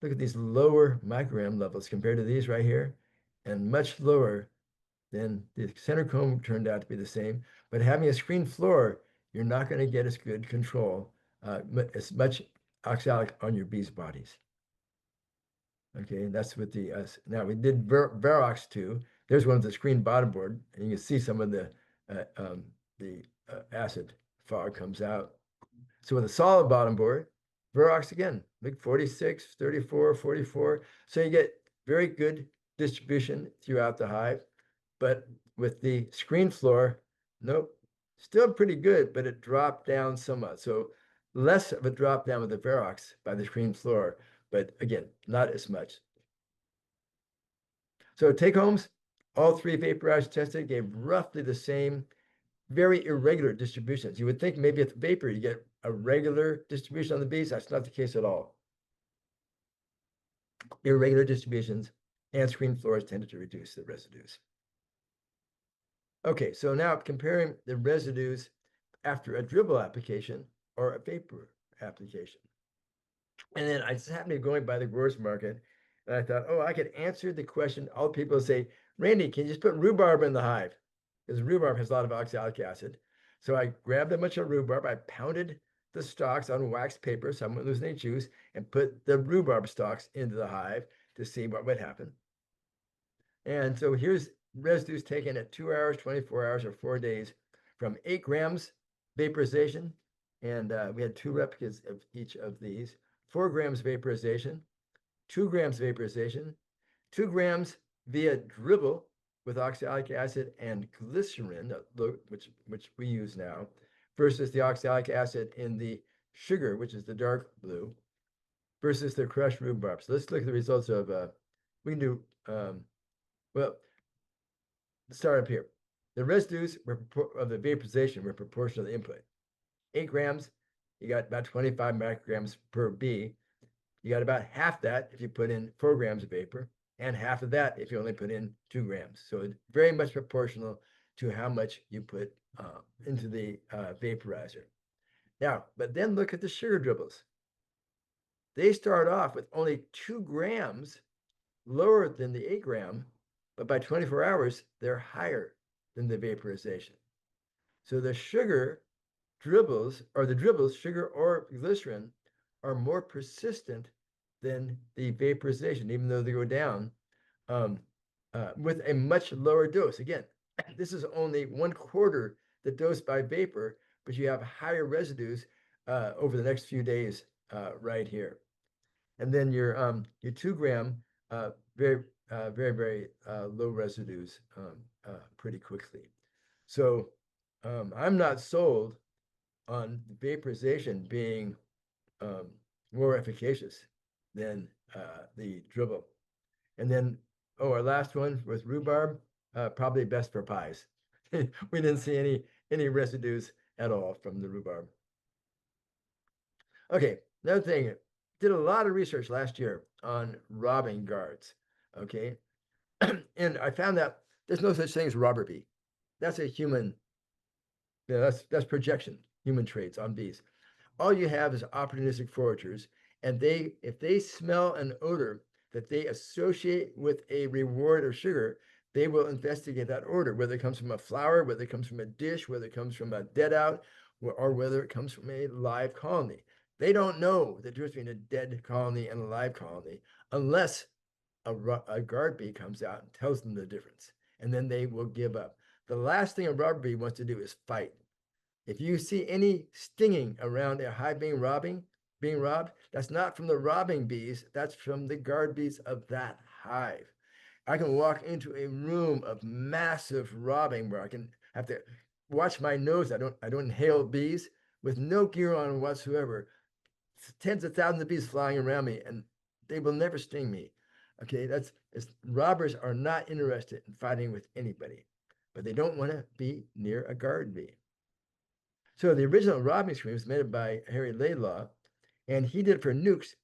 Look at these lower microgram levels compared to these right here, and much lower than the center comb turned out to be the same. But having a screen floor, you're not going to get as good control, as much oxalic on your bees' bodies. Okay, that's with the now we did Varrox too. There's one with the screen bottom board, and you can see some of uh, um, the acid fog comes out. So with a solid bottom board, Varrox again, like 46, 34, 44. So you get very good distribution throughout the hive. But with the screen floor, nope, still pretty good, but it dropped down somewhat. So less of a drop down with the Varrox by the screen floor, but again, not as much. So take homes, all 3 vaporizers tested gave roughly the same, very irregular distributions. You would think maybe with vapor, you get a regular distribution on the bees. That's not the case at all. Irregular distributions and screen floors tended to reduce the residues. Okay, so now comparing the residues after a dribble application or a vapor application. And then I just happened to be going by the growers market, and I thought, oh, I could answer the question. All people say, Randy, can you just put rhubarb in the hive? Because rhubarb has a lot of oxalic acid. So I grabbed a bunch of rhubarb, I pounded the stalks on wax paper so I wouldn't lose any juice, and put the rhubarb stalks into the hive to see what would happen. And so here's residues taken at 2 hours, 24 hours, or 4 days from 8 grams vaporization. And we had 2 replicas of each of these. 4 grams vaporization, 2 grams vaporization, 2 grams via dribble with oxalic acid and glycerin, which we use now, versus the oxalic acid in the sugar, which is the dark blue, versus the crushed rhubarb. So let's look at the results of, we can do, well, let's start up here. The residues of the vaporization were proportional to the input. 8 grams, you got about 25 micrograms per bee. You got about half that if you put in 4 grams of vapor, and half of that if you only put in 2 grams. So it's very much proportional to how much you put into the vaporizer. Now, but then look at the sugar dribbles. They start off with only 2 grams lower than the 8 gram, but by 24 hours, they're higher than the vaporization. So the sugar dribbles, or the dribbles, sugar or glycerin, are more persistent than the vaporization, even though they go down with a much lower dose. Again, this is only 1/4 the dose by vapor, but you have higher residues over the next few days right here. And then your 2 gram, very, very low residues pretty quickly. So I'm not sold on vaporization being more efficacious than the dribble. And then, our last one was rhubarb, probably best for pies. We didn't see any residues at all from the rhubarb. Okay, another thing, did a lot of research last year on robbing guards. Okay. And I found that there's no such thing as robber bee. That's a human, that's projection, human traits on bees. All you have is opportunistic foragers, and if they smell an odor that they associate with a reward or sugar, they will investigate that odor, whether it comes from a flower, whether it comes from a dish, whether it comes from a dead out, or whether it comes from a live colony. They don't know the difference between a dead colony and a live colony unless a guard bee comes out and tells them the difference, and then they will give up. The last thing a robber bee wants to do is fight. If you see any stinging around a hive being robbed, that's not from the robbing bees, that's from the guard bees of that hive. I can walk into a room of massive robbing where I can have to watch my nose. I don't inhale bees with no gear on whatsoever. Tens of thousands of bees flying around me, and they will never sting me. Okay, robbers are not interested in fighting with anybody, but they don't want to be near a guard bee. So the original robbing screen was made by Harry Laidlaw, and he did it for nukes,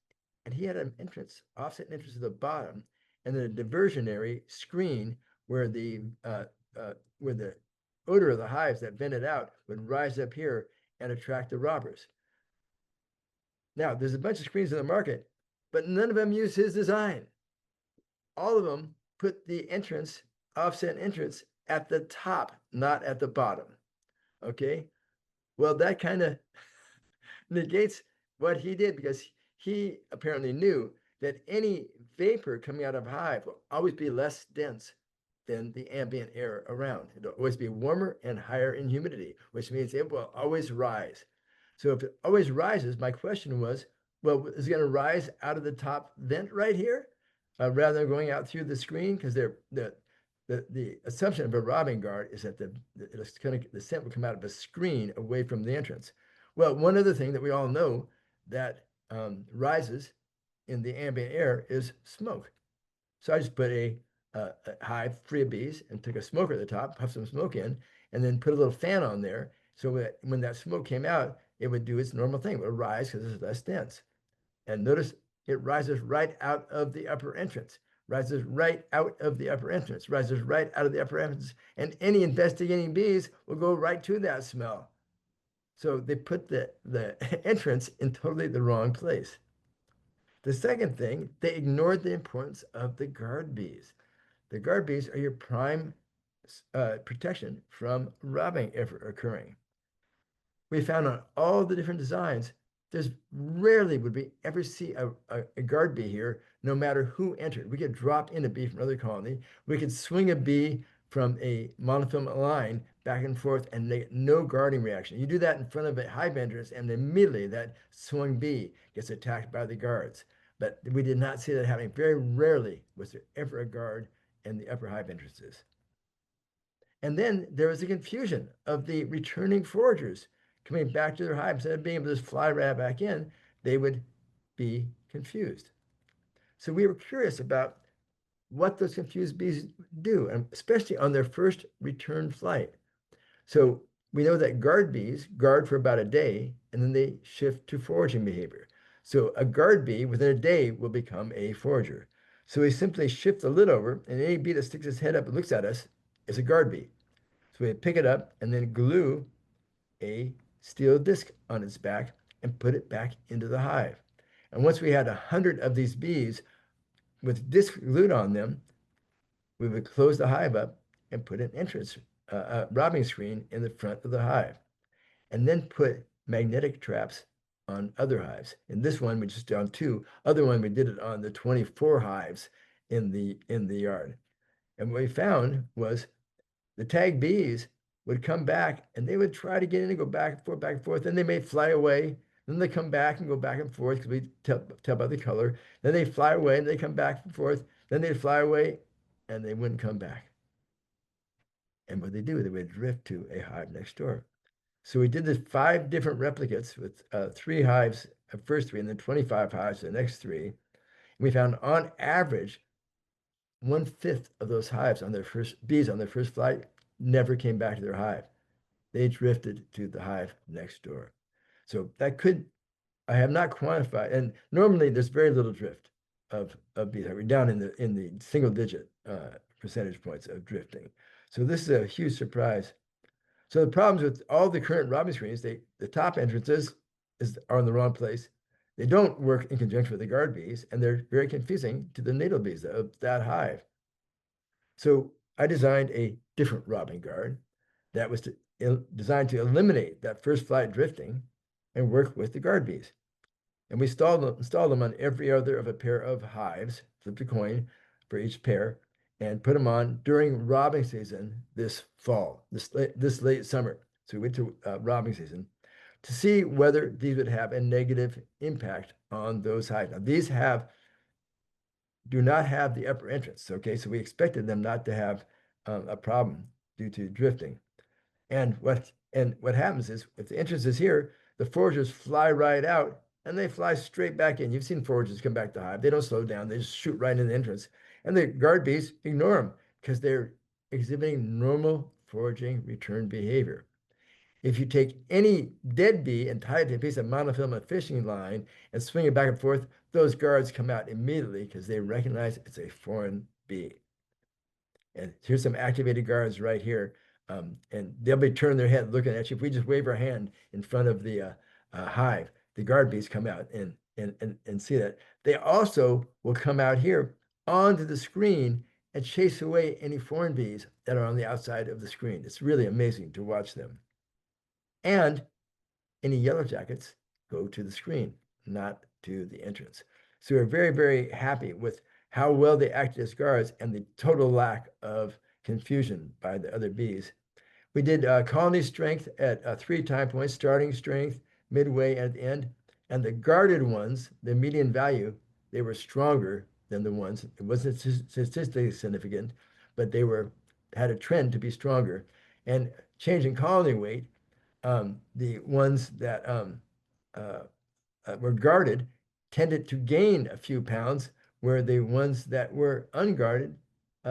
and he had an entrance, offset entrance to the bottom, and then a diversionary screen where where the odor of the hives that vented out would rise up here and attract the robbers. Now, there's a bunch of screens in the market, but none of them use his design. All of them put the entrance, offset entrance, at the top, not at the bottom. Okay? Well, that kind of negates what he did because he apparently knew that any vapor coming out of a hive will always be less dense than the ambient air around. It'll always be warmer and higher in humidity, which means it will always rise. So if it always rises, my question was, well, is it going to rise out of the top vent right here rather than going out through the screen? Because the assumption of a robbing guard is that the scent will come out of a screen away from the entrance. Well, one other thing that we all know that rises in the ambient air is smoke. So I just put a hive free of bees and took a smoker at the top, puffed some smoke in, and then put a little fan on there. So that when that smoke came out, it would do its normal thing. It would rise because it's less dense. And notice it rises right out of the upper entrance, rises right out of the upper entrance, rises right out of the upper entrance. And any investigating bees will go right to that smell. So they put the entrance in totally the wrong place. The second thing, they ignored the importance of the guard bees. The guard bees are your prime protection from robbing ever occurring. We found on all the different designs, there's rarely would we ever see a guard bee here, no matter who entered. We could drop in a bee from another colony. We could swing a bee from a monofilament line back and forth and make no guarding reaction. You do that in front of a hive entrance, and immediately that swung bee gets attacked by the guards. But we did not see that happening. Very rarely was there ever a guard in the upper hive entrances. And then there was a confusion of the returning foragers coming back to their hive. Instead of being able to just fly right back in, they would be confused. So we were curious about what those confused bees do, and especially on their first return flight. So we know that guard bees guard for about a day, and then they shift to foraging behavior. So a guard bee within a day will become a forager. So we simply shift the lid over, and any bee that sticks its head up and looks at us is a guard bee. So we pick it up and then glue a steel disc on its back and put it back into the hive. And once we had 100 of these bees with disc glued on them, we would close the hive up and put an entrance robbing screen in the front of the hive, and then put magnetic traps on other hives. In this one, we just did on 2. Other one, we did it on the 24 hives in the yard. And what we found was the tag bees would come back and they would try to get in and go back and forth. Then they may fly away. Then they come back and go back and forth because we tell by the color. Then they fly away and they come back and forth. Then they'd fly away and they wouldn't come back. And what they do, they would drift to a hive next door. So we did this 5 different replicates with 3 hives, first 3, and then 25 hives, the next 3. And we found on average, 1/5 of those hives on their first bees on their first flight never came back to their hive. They drifted to the hive next door. So that could I have not quantified, and normally there's very little drift of bees. We're down in the single digit percentage points of drifting. So this is a huge surprise. So the problems with all the current robbing screens, the top entrances are in the wrong place. They don't work in conjunction with the guard bees, and they're very confusing to the natal bees of that hive. So I designed a different robbing guard that was designed to eliminate that first flight drifting and work with the guard bees. And we installed them on every other of a pair of hives, flipped a coin for each pair, and put them on during robbing season this fall, this late summer. So we went to robbing season to see whether these would have a negative impact on those hives. Now, these do not have the upper entrance, okay? So we expected them not to have a problem due to drifting. And what happens is if the entrance is here, the foragers fly right out and they fly straight back in. You've seen foragers come back to hive. They don't slow down. They just shoot right in the entrance. And the guard bees ignore them because they're exhibiting normal foraging return behavior. If you take any dead bee and tie it to a piece of monofilament fishing line and swing it back and forth, those guards come out immediately because they recognize it's a foreign bee. And here's some activated guards right here. And they'll be turning their head looking at you. If we just wave our hand in front of the hive, the guard bees come out and see that. They also will come out here onto the screen and chase away any foreign bees that are on the outside of the screen. It's really amazing to watch them. And any yellow jackets go to the screen, not to the entrance. So we're very, very happy with how well they acted as guards and the total lack of confusion by the other bees. We did colony strength at 3 time points, starting strength, midway, and at the end. And the guarded ones, the median value, they were stronger than the ones. It wasn't statistically significant, but they had a trend to be stronger. And change in colony weight, the ones that uh, were guarded tended to gain a few pounds, where the ones that were unguarded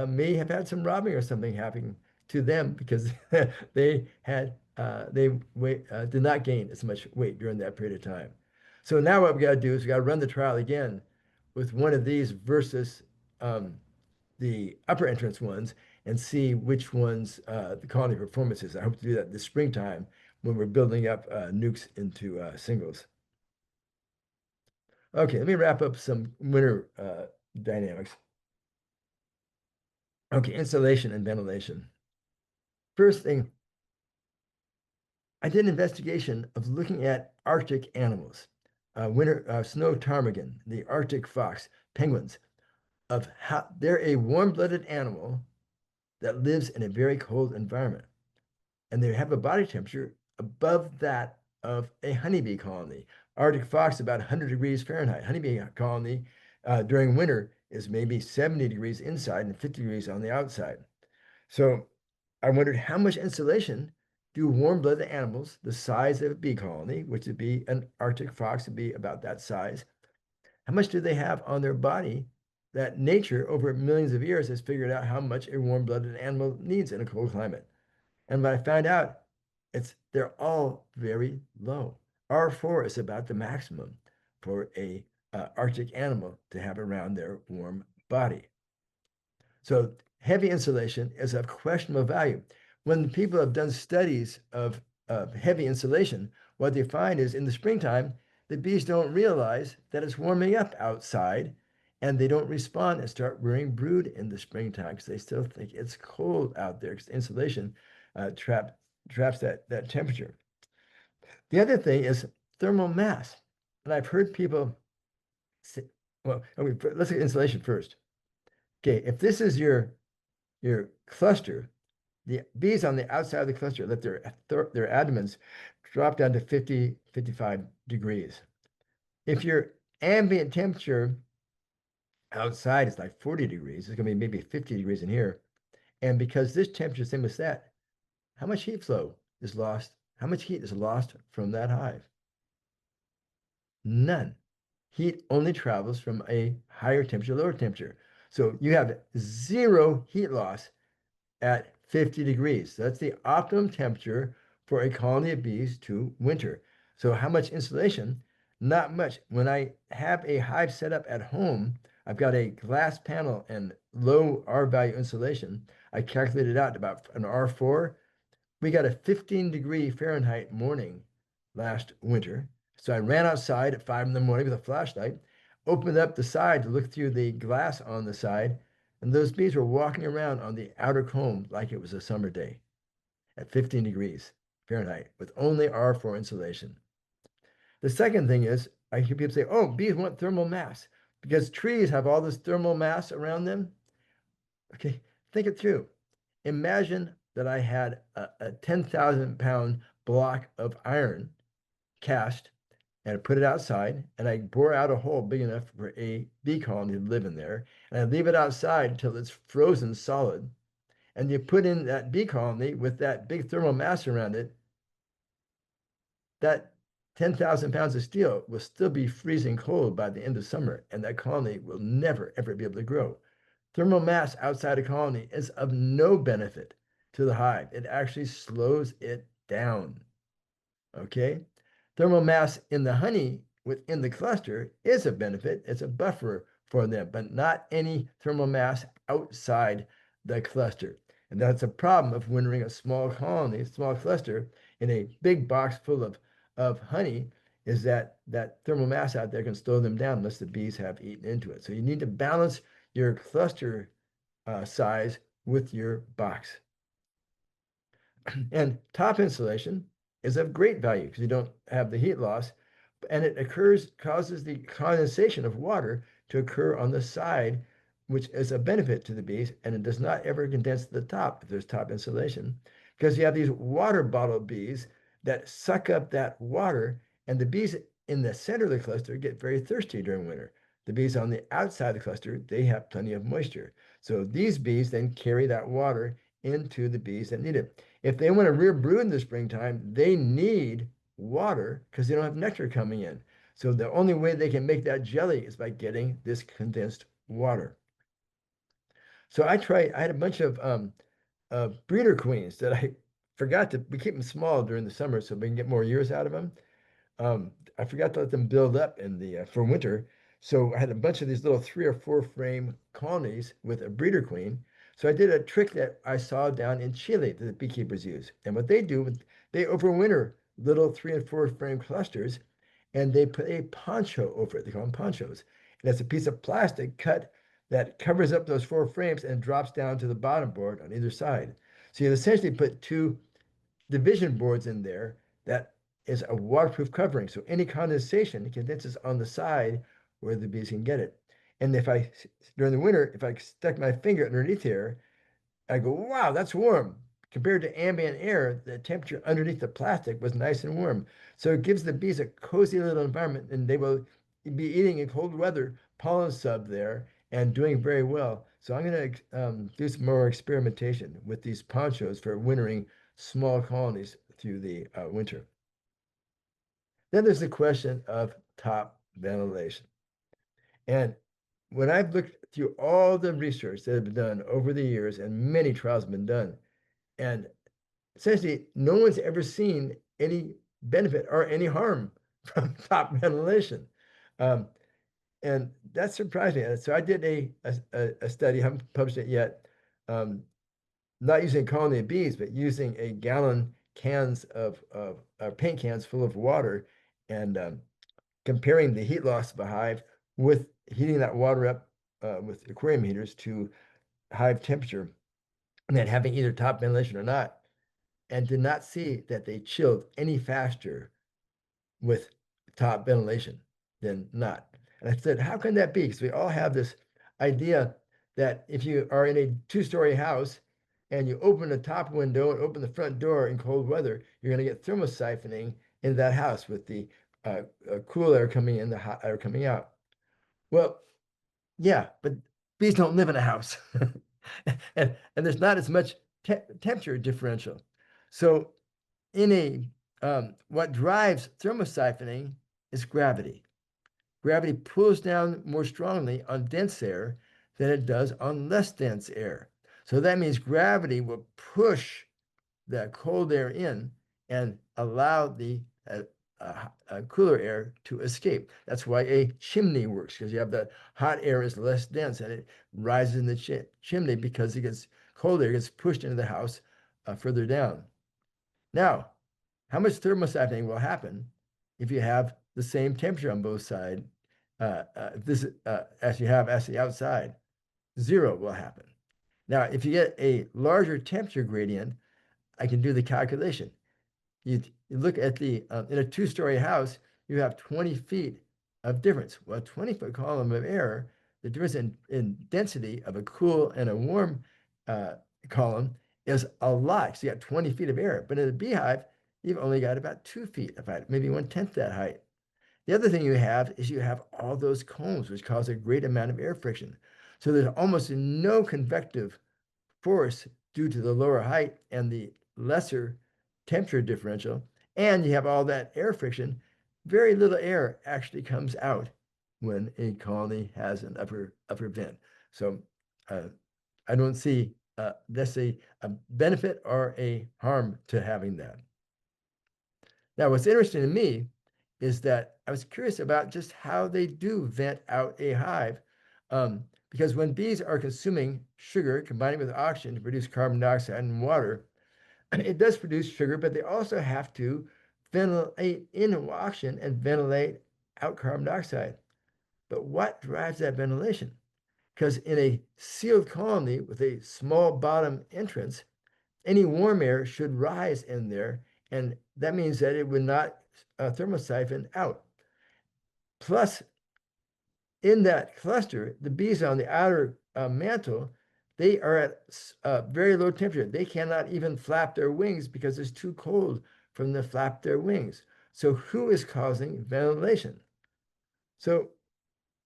may have had some robbing or something happening to them because did not gain as much weight during that period of time. So now what we got to do is we got to run the trial again with one of these versus the upper entrance ones and see which ones the colony performance is. I hope to do that this springtime when we're building up nukes into singles. Okay, let me wrap up some winter dynamics. Okay, insulation and ventilation. First thing, I did an investigation of looking at Arctic animals, snow ptarmigan, the Arctic fox, penguins, of how they're a warm-blooded animal that lives in a very cold environment. And they have a body temperature above that of a honeybee colony. Arctic fox, about 100 degrees Fahrenheit. Honeybee colony during winter is maybe 70 degrees inside and 50 degrees on the outside. So I wondered how much insulation do warm-blooded animals, the size of a bee colony, which would be an Arctic fox, would be about that size, how much do they have on their body that nature over millions of years has figured out how much a warm-blooded animal needs in a cold climate? And when I found out, they're all very low. R4 is about the maximum for a Arctic animal to have around their warm body. So heavy insulation is of questionable value. When people have done studies of heavy insulation, what they find is in the springtime, the bees don't realize that it's warming up outside and they don't respond and start rearing brood in the springtime because they still think it's cold out there because insulation traps that temperature. The other thing is thermal mass. And I've heard people say, well, okay, let's look at insulation first. Okay, if this is your cluster, the bees on the outside of the cluster let their abdomens drop down to 50, 55 degrees. If your ambient temperature outside is like 40 degrees, it's going to be maybe 50 degrees in here. And because this temperature is the same as that, how much heat flow is lost? How much heat is lost from that hive? None. Heat only travels from a higher temperature, lower temperature. So you have zero heat loss at 50 degrees. That's the optimum temperature for a colony of bees to winter. So how much insulation Not much. When I have a hive set up at home, I've got a glass panel and low R value insulation. I calculated out about an R4. We got a 15-degree Fahrenheit morning last winter. So I ran outside at 5 in the morning with a flashlight, opened up the side to look through the glass on the side, and those bees were walking around on the outer comb like it was a summer day at 15 degrees Fahrenheit with only R4 insulation. The second thing is, I hear people say, oh, bees want thermal mass because trees have all this thermal mass around them. Okay, think it through. Imagine that I had a 10,000 pound block of iron cast and I put it outside and I bore out a hole big enough for a bee colony to live in there. And I leave it outside until it's frozen solid. And you put in that bee colony with that big thermal mass around it, that 10,000 pounds of steel will still be freezing cold by the end of summer, and that colony will never, ever be able to grow. Thermal mass outside a colony is of no benefit to the hive. It actually slows it down. Okay? Thermal mass in the honey within the cluster is a benefit. It's a buffer for them, but not any thermal mass outside the cluster. And that's a problem of wintering a small colony, small cluster in a big box full of honey, is that that thermal mass out there can slow them down unless the bees have eaten into it. So you need to balance your cluster size with your box. And top insulation is of great value because you don't have the heat loss, and it causes the condensation of water to occur on the side, which is a benefit to the bees, and it does not ever condense to the top if there's top insulation, because you have these water bottle bees that suck up that water, and the bees in the center of the cluster get very thirsty during winter. The bees on the outside of the cluster, they have plenty of moisture. So these bees then carry that water into the bees that need it. If they want to rear brood in the springtime, they need water because they don't have nectar coming in. So the only way they can make that jelly is by getting this condensed water. So I had a bunch of breeder queens that I forgot to, we keep them small during the summer so we can get more years out of them. I forgot to let them build up in the for winter. So I had a bunch of these little 3 or 4 frame colonies with a breeder queen. So I did a trick that I saw down in Chile that the beekeepers use. And what they do, they overwinter little 3 and 4 frame clusters, and they put a poncho over it. They call them ponchos. And it's a piece of plastic cut that covers up those 4 frames and drops down to the bottom board on either side. So you essentially put 2 division boards in there that is a waterproof covering. So any condensation condenses on the side where the bees can get it. And during the winter, if I stuck my finger underneath here, I go, wow, that's warm. Compared to ambient air, the temperature underneath the plastic was nice and warm. So it gives the bees a cozy little environment, and they will be eating in cold weather pollen sub there and doing very well. So I'm going to do some more experimentation with these ponchos for wintering small colonies through the winter. Then there's the question of top ventilation. And when I've looked through all the research that has been done over the years, and many trials have been done, and essentially no one's ever seen any benefit or any harm from top ventilation. Um, and that surprised me. So I did a study, haven't published it yet, not using a colony of bees, but using a gallon cans of paint cans full of water and comparing the heat loss of a hive with heating that water up with aquarium heaters to hive temperature and then having either top ventilation or not, and did not see that they chilled any faster with top ventilation than not. And I said, how can that be? Because we all have this idea that if you are in a 2-story house and you open the top window and open the front door in cold weather, you're going to get thermosiphoning in that house with the cool air coming in, the hot air coming out. Well, yeah, but bees don't live in a house. And there's not as much temperature differential. So in what drives thermosiphoning is gravity. Gravity pulls down more strongly on dense air than it does on less dense air. So that means gravity will push the cold air in and allow the cooler air to escape. That's why a chimney works, because you have the hot air is less dense and it rises in the chimney because it gets cold air gets pushed into the house further down. Now, how much thermosiphoning will happen if you have the same temperature on both sides as you have as the outside? Zero will happen. Now, if you get a larger temperature gradient, I can do the calculation. You look at in a two-story house, you have 20 feet of difference. Well, a 20-foot column of air, the difference in density of a cool and a warm column is a lot. So you got 20 feet of air. But in a beehive, you've only got about 2 feet of height, maybe 1/10 that height. The other thing you have is you have all those combs, which cause a great amount of air friction. So there's almost no convective force due to the lower height and the lesser temperature differential, and you have all that air friction, very little air actually comes out when a colony has an upper vent. So I don't see necessarily a benefit or a harm to having that. Now, what's interesting to me is that I was curious about just how they do vent out a hive. Because when bees are consuming sugar, combining with oxygen to produce carbon dioxide and water, it does produce sugar, but they also have to ventilate in oxygen and ventilate out carbon dioxide. But what drives that ventilation? Because in a sealed colony with a small bottom entrance, any warm air should rise in there, and that means that it would not thermosiphon out. Plus, in that cluster, the bees on the outer mantle, they are at very low temperature. They cannot even flap their wings because it's too cold for them to flap their wings. So who is causing ventilation? So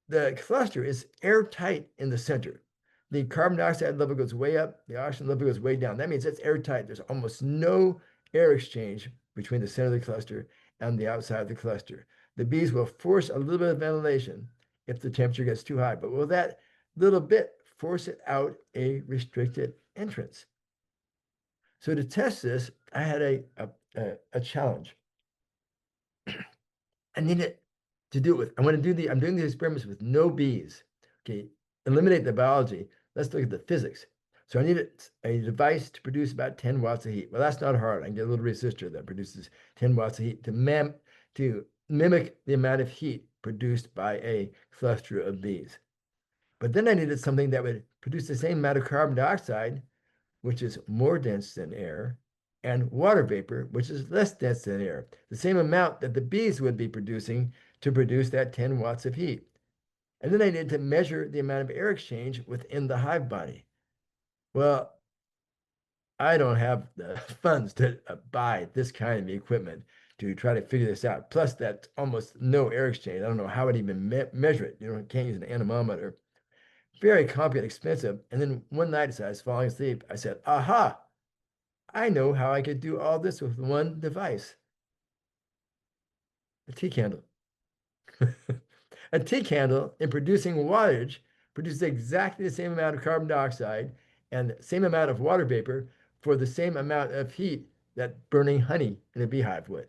the cluster is airtight in the center. The carbon dioxide level goes way up, the oxygen level goes way down. That means it's airtight. There's almost no air exchange between the center of the cluster and the outside of the cluster. The bees will force a little bit of ventilation if the temperature gets too high, but will that little bit force it out a restricted entrance? So to test this, I had a challenge. I needed to do it with, I'm doing these experiments with no bees. Okay, eliminate the biology. Let's look at the physics. So I needed a device to produce about 10 watts of heat. Well, that's not hard. I can get a little resistor that produces 10 watts of heat to mimic the amount of heat produced by a cluster of bees. But then I needed something that would produce the same amount of carbon dioxide, which is more dense than air, and water vapor, which is less dense than air, the same amount that the bees would be producing to produce that 10 watts of heat. And then I needed to measure the amount of air exchange within the hive body. Well, I don't have the funds to buy this kind of equipment to try to figure this out. Plus, that's almost no air exchange. I don't know how I'd even measure it. You can't use an anemometer. Very complicated, expensive. And then one night, as I was falling asleep, I said, aha, I know how I could do all this with one device, a tea candle. A tea candle, in producing wattage, produces exactly the same amount of carbon dioxide and the same amount of water vapor for the same amount of heat that burning honey in a beehive would.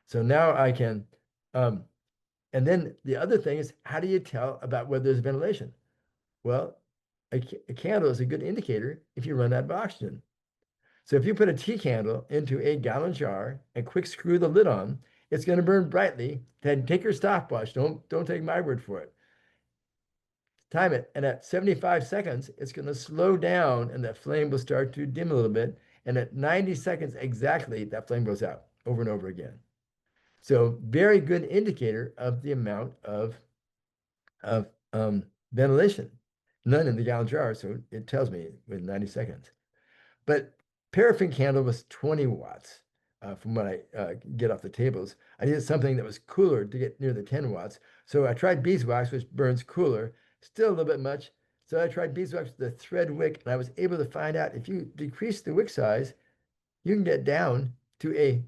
So now I can, and then the other thing is, how do you tell about whether there's ventilation? Well, a candle is a good indicator if you run out of oxygen. So if you put a tea candle into a gallon jar and quick screw the lid on, it's going to burn brightly. Then take your stopwatch. Don't take my word for it. Time it, and at 75 seconds, it's going to slow down, and that flame will start to dim a little bit. And at 90 seconds exactly, that flame goes out over and over again. So very good indicator of the amount of ventilation. None in the gallon jar, so it tells me with 90 seconds. But paraffin candle was 20 watts from what I get off the tables. I needed something that was cooler to get near the 10 watts. So I tried beeswax, which burns cooler, still a little bit much. So I tried beeswax with the thread wick, and I was able to find out if you decrease the wick size, you can get down to a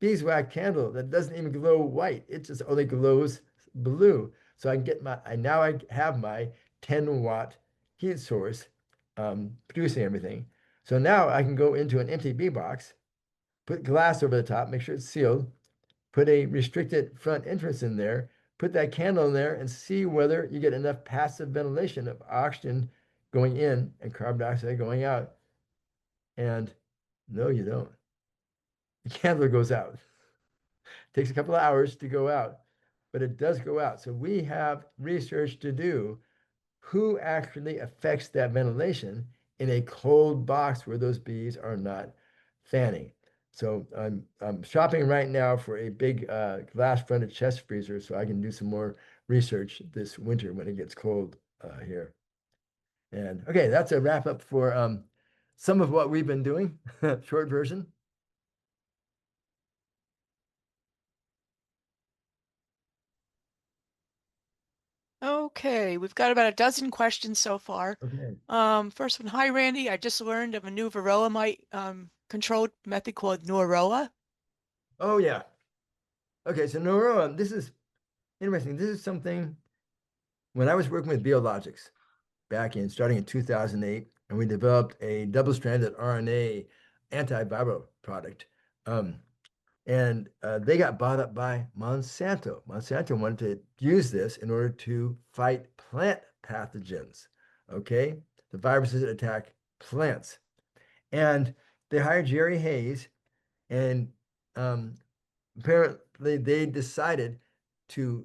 beeswax candle that doesn't even glow white. It just only glows blue. So I can get I have my 10-watt heat source producing everything. So now I can go into an empty bee box, put glass over the top, make sure it's sealed, put a restricted front entrance in there, put that candle in there, and see whether you get enough passive ventilation of oxygen going in and carbon dioxide going out. And no, you don't. The candle goes out. It takes a couple of hours to go out, but it does go out. So we have research to do who actually affects that ventilation in a cold box where those bees are not fanning. So I'm shopping right now for a big glass-fronted chest freezer so I can do some more research this winter when it gets cold here. And okay, that's a wrap up for some of what we've been doing, short version. Okay, we've got about a dozen questions so far. Okay. First one, hi Randy, I just learned of a new Varroa mite controlled method called Varroa. Oh yeah. Okay, so Nora, this is interesting. This is something when I was working with biologics back in starting in 2008, and we developed a double-stranded RNA antiviral product. Um, and they got bought up by Monsanto. Monsanto wanted to use this in order to fight plant pathogens, okay? The viruses that attack plants. And they hired Jerry Hayes, and um, apparently they decided to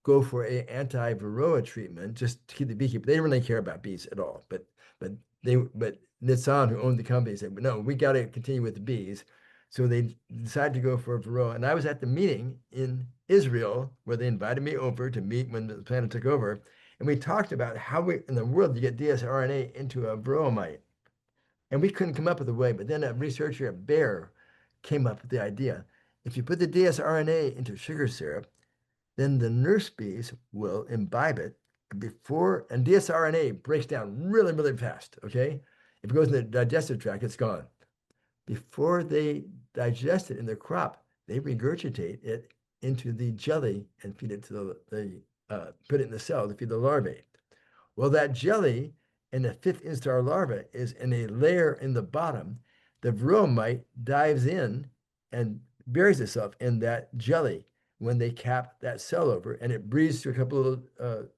go for a anti-varroa treatment just to keep the beekeeper. They didn't really care about bees at all, but Nissan, who owned the company, said, no, we got to continue with the bees. So they decided to go for varroa. And I was at the meeting in Israel where they invited me over to meet when the planet took over. And we talked about how we in the world you get dsRNA into a varroa mite. And we couldn't come up with a way, but then a researcher at Bayer came up with the idea. If you put the dsRNA into sugar syrup, then the nurse bees will imbibe it before, and dsRNA breaks down really, really fast, okay? If it goes in the digestive tract, it's gone. Before they digest it in their crop, they regurgitate it into the jelly and feed it to put it in the cell to feed the larvae. Well, that jelly in the fifth instar larva is in a layer in the bottom. The varroa mite dives in and buries itself in that jelly when they cap that cell over, and it breathes through a couple of,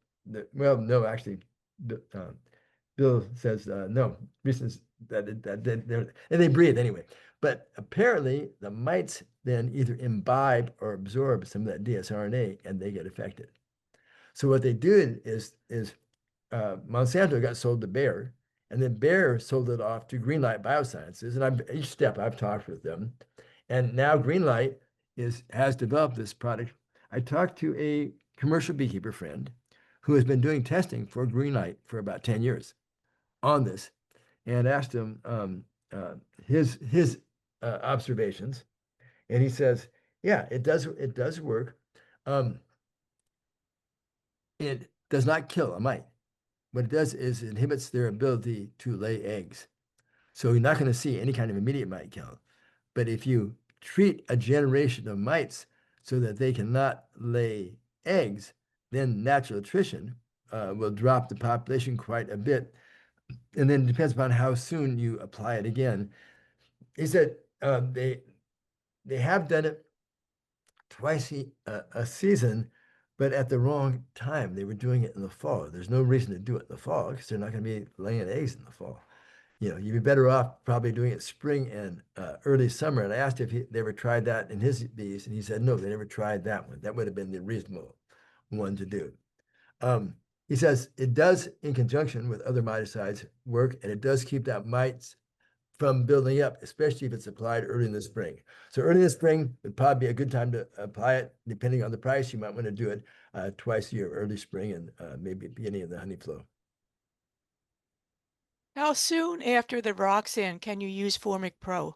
well, no, actually, Bill says no, reasons and they breathe anyway. But apparently, the mites then either imbibe or absorb some of that dsRNA, and they get affected. So what they did is Monsanto got sold to Bayer, and then Bayer sold it off to Greenlight Biosciences. And each step I've talked with them, and now Greenlight has developed this product. I talked to a commercial beekeeper friend who has been doing testing for Greenlight for about 10 years on this, and asked him his observations, and he says, "Yeah, it does work. Um, it does not kill a mite. What it does is it inhibits their ability to lay eggs. So you're not going to see any kind of immediate mite count. But if you treat a generation of mites so that they cannot lay eggs, then natural attrition will drop the population quite a bit. And then it depends upon how soon you apply it again. He said they have done it twice a season, but at the wrong time. They were doing it in the fall. There's no reason to do it in the fall because they're not going to be laying eggs in the fall. You'd be better off probably doing it spring and early summer. And I asked if they ever tried that in his bees, and he said no, they never tried that one. That would have been the reasonable one to do. He says it does, in conjunction with other miticides, work, and it does keep that mites from building up, especially if it's applied early in the spring. So early in the spring would probably be a good time to apply it. Depending on the price, you might want to do it twice a year, early spring and maybe beginning of the honey flow. How soon after the Varroxsan can you use Formic Pro?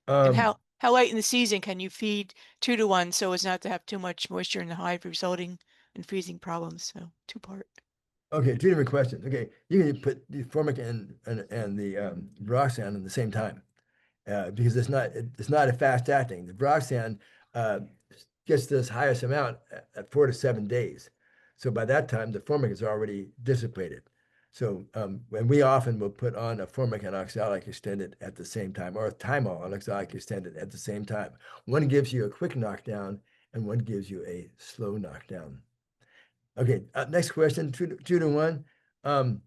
And Um, how late in the season can you feed 2-to-1 so as not to have too much moisture in the hive, resulting in freezing problems? So two-part. okay, two different questions. Okay, you can put the formic and the Varroxsan at the same time because it's not a fast acting. The Varroxsan uh, gets this highest amount at 4 to 7 days. So by that time, the formic is already dissipated. And we often will put on a formic and oxalic extended at the same time, or a thymol and oxalic extended at the same time. One gives you a quick knockdown, and one gives you a slow knockdown. Okay, next question, 2 to 1. Um,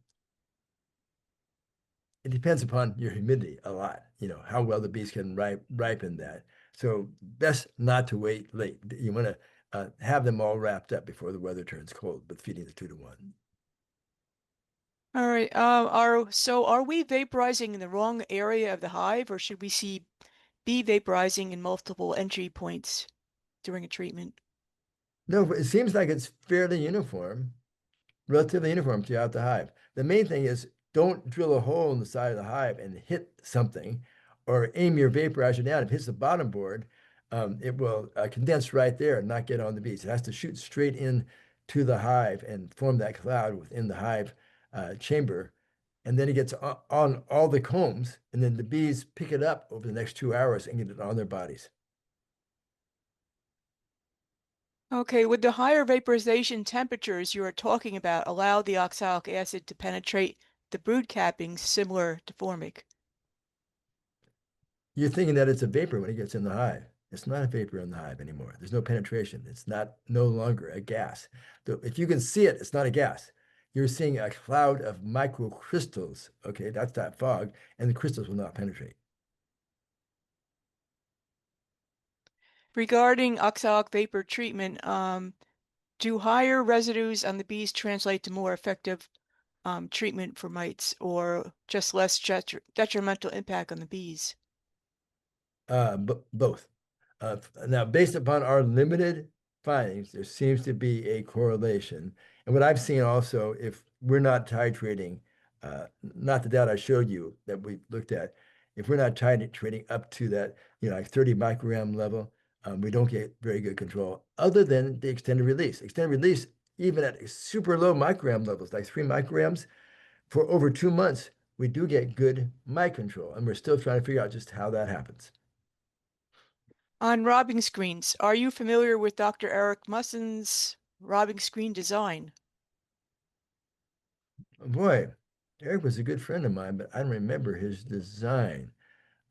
it depends upon your humidity a lot, how well the bees can ripen that. So best not to wait late. You want to have them all wrapped up before the weather turns cold with feeding the 2 to 1. All right. Are we vaporizing in the wrong area of the hive, or should we be vaporizing in multiple entry points during a treatment? No, it seems like it's fairly uniform, relatively uniform throughout the hive. The main thing is don't drill a hole in the side of the hive and hit something or aim your vaporizer down. If it hits the bottom board, it will condense right there and not get on the bees. It has to shoot straight in to the hive and form that cloud within the hive chamber. And then it gets on all the combs, and then the bees pick it up over the next 2 hours and get it on their bodies. Okay, would the higher vaporization temperatures you are talking about allow the oxalic acid to penetrate the brood cappings similar to formic? You're thinking that it's a vapor when it gets in the hive. It's not a vapor in the hive anymore. There's no penetration. It's not no longer a gas. If you can see it, it's not a gas. You're seeing a cloud of microcrystals. Okay, that's that fog, and the crystals will not penetrate. Regarding oxalic vapor treatment, do higher residues on the bees translate to more effective treatment for mites or just less detrimental impact on the bees? Both. Now, based upon our limited findings, there seems to be a correlation. And what I've seen also, if we're not titrating, not the data I showed you that we looked at, if we're not titrating up to that, like 30 microgram level, we don't get very good control other than the extended release. Extended release, even at super low microgram levels, like 3 micrograms, for over 2 months, we do get good mite control. And we're still trying to figure out just how that happens. On robbing screens, are you familiar with Dr. Eric Mussen's robbing screen design? Boy, Eric was a good friend of mine, but I don't remember his design.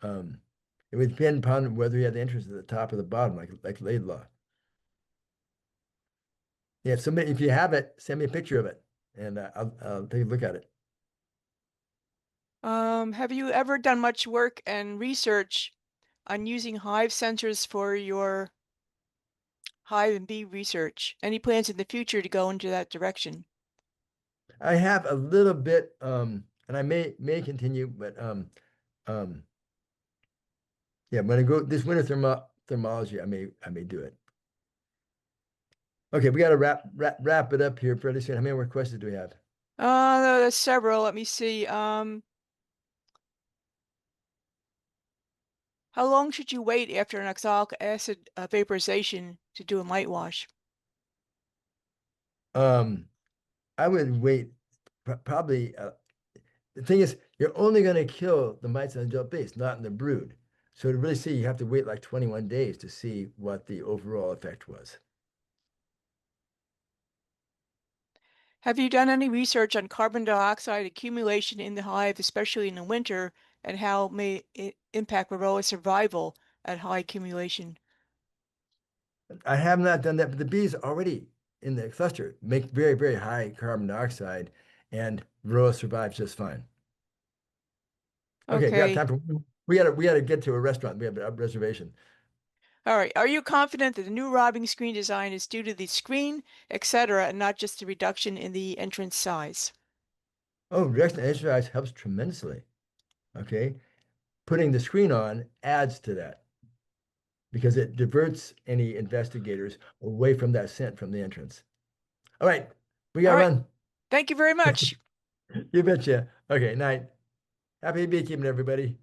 Um, it would depend upon whether he had the entrance at the top or the bottom, like Laidlaw. Yeah, if you have it, send me a picture of it, and I'll take a look at it. Have you ever done much work and research on using hive sensors for your hive and bee research? Any plans in the future to go into that direction? I have a little bit, and I may continue, but um, yeah, when I go this winter thermology, I may do it. Okay, we got to wrap it up here pretty soon. How many more questions do we have? There's several. Let me see. How long should you wait after an oxalic acid vaporization to do a mite wash? Um, I would wait probably. The thing is, you're only going to kill the mites on the adult base, not in the brood. So to really see, you have to wait like 21 days to see what the overall effect was. Have you done any research on carbon dioxide accumulation in the hive, especially in the winter, and how may it impact Varroa survival at high accumulation? I have not done that, but the bees already in the cluster make very, very high carbon dioxide, and Varroa survives just fine. Okay, we got Okay. time for we gotta get to a restaurant. We have a reservation. All right. Are you confident that the new robbing screen design is due to the screen, etc., and not just the reduction in the entrance size? Oh, reduction exercise helps tremendously. Okay, putting the screen on adds to that because it diverts any investigators away from that scent from the entrance. All right, we All gotta right. run. Thank you very much. You betcha. Okay, night. Happy beekeeping, everybody.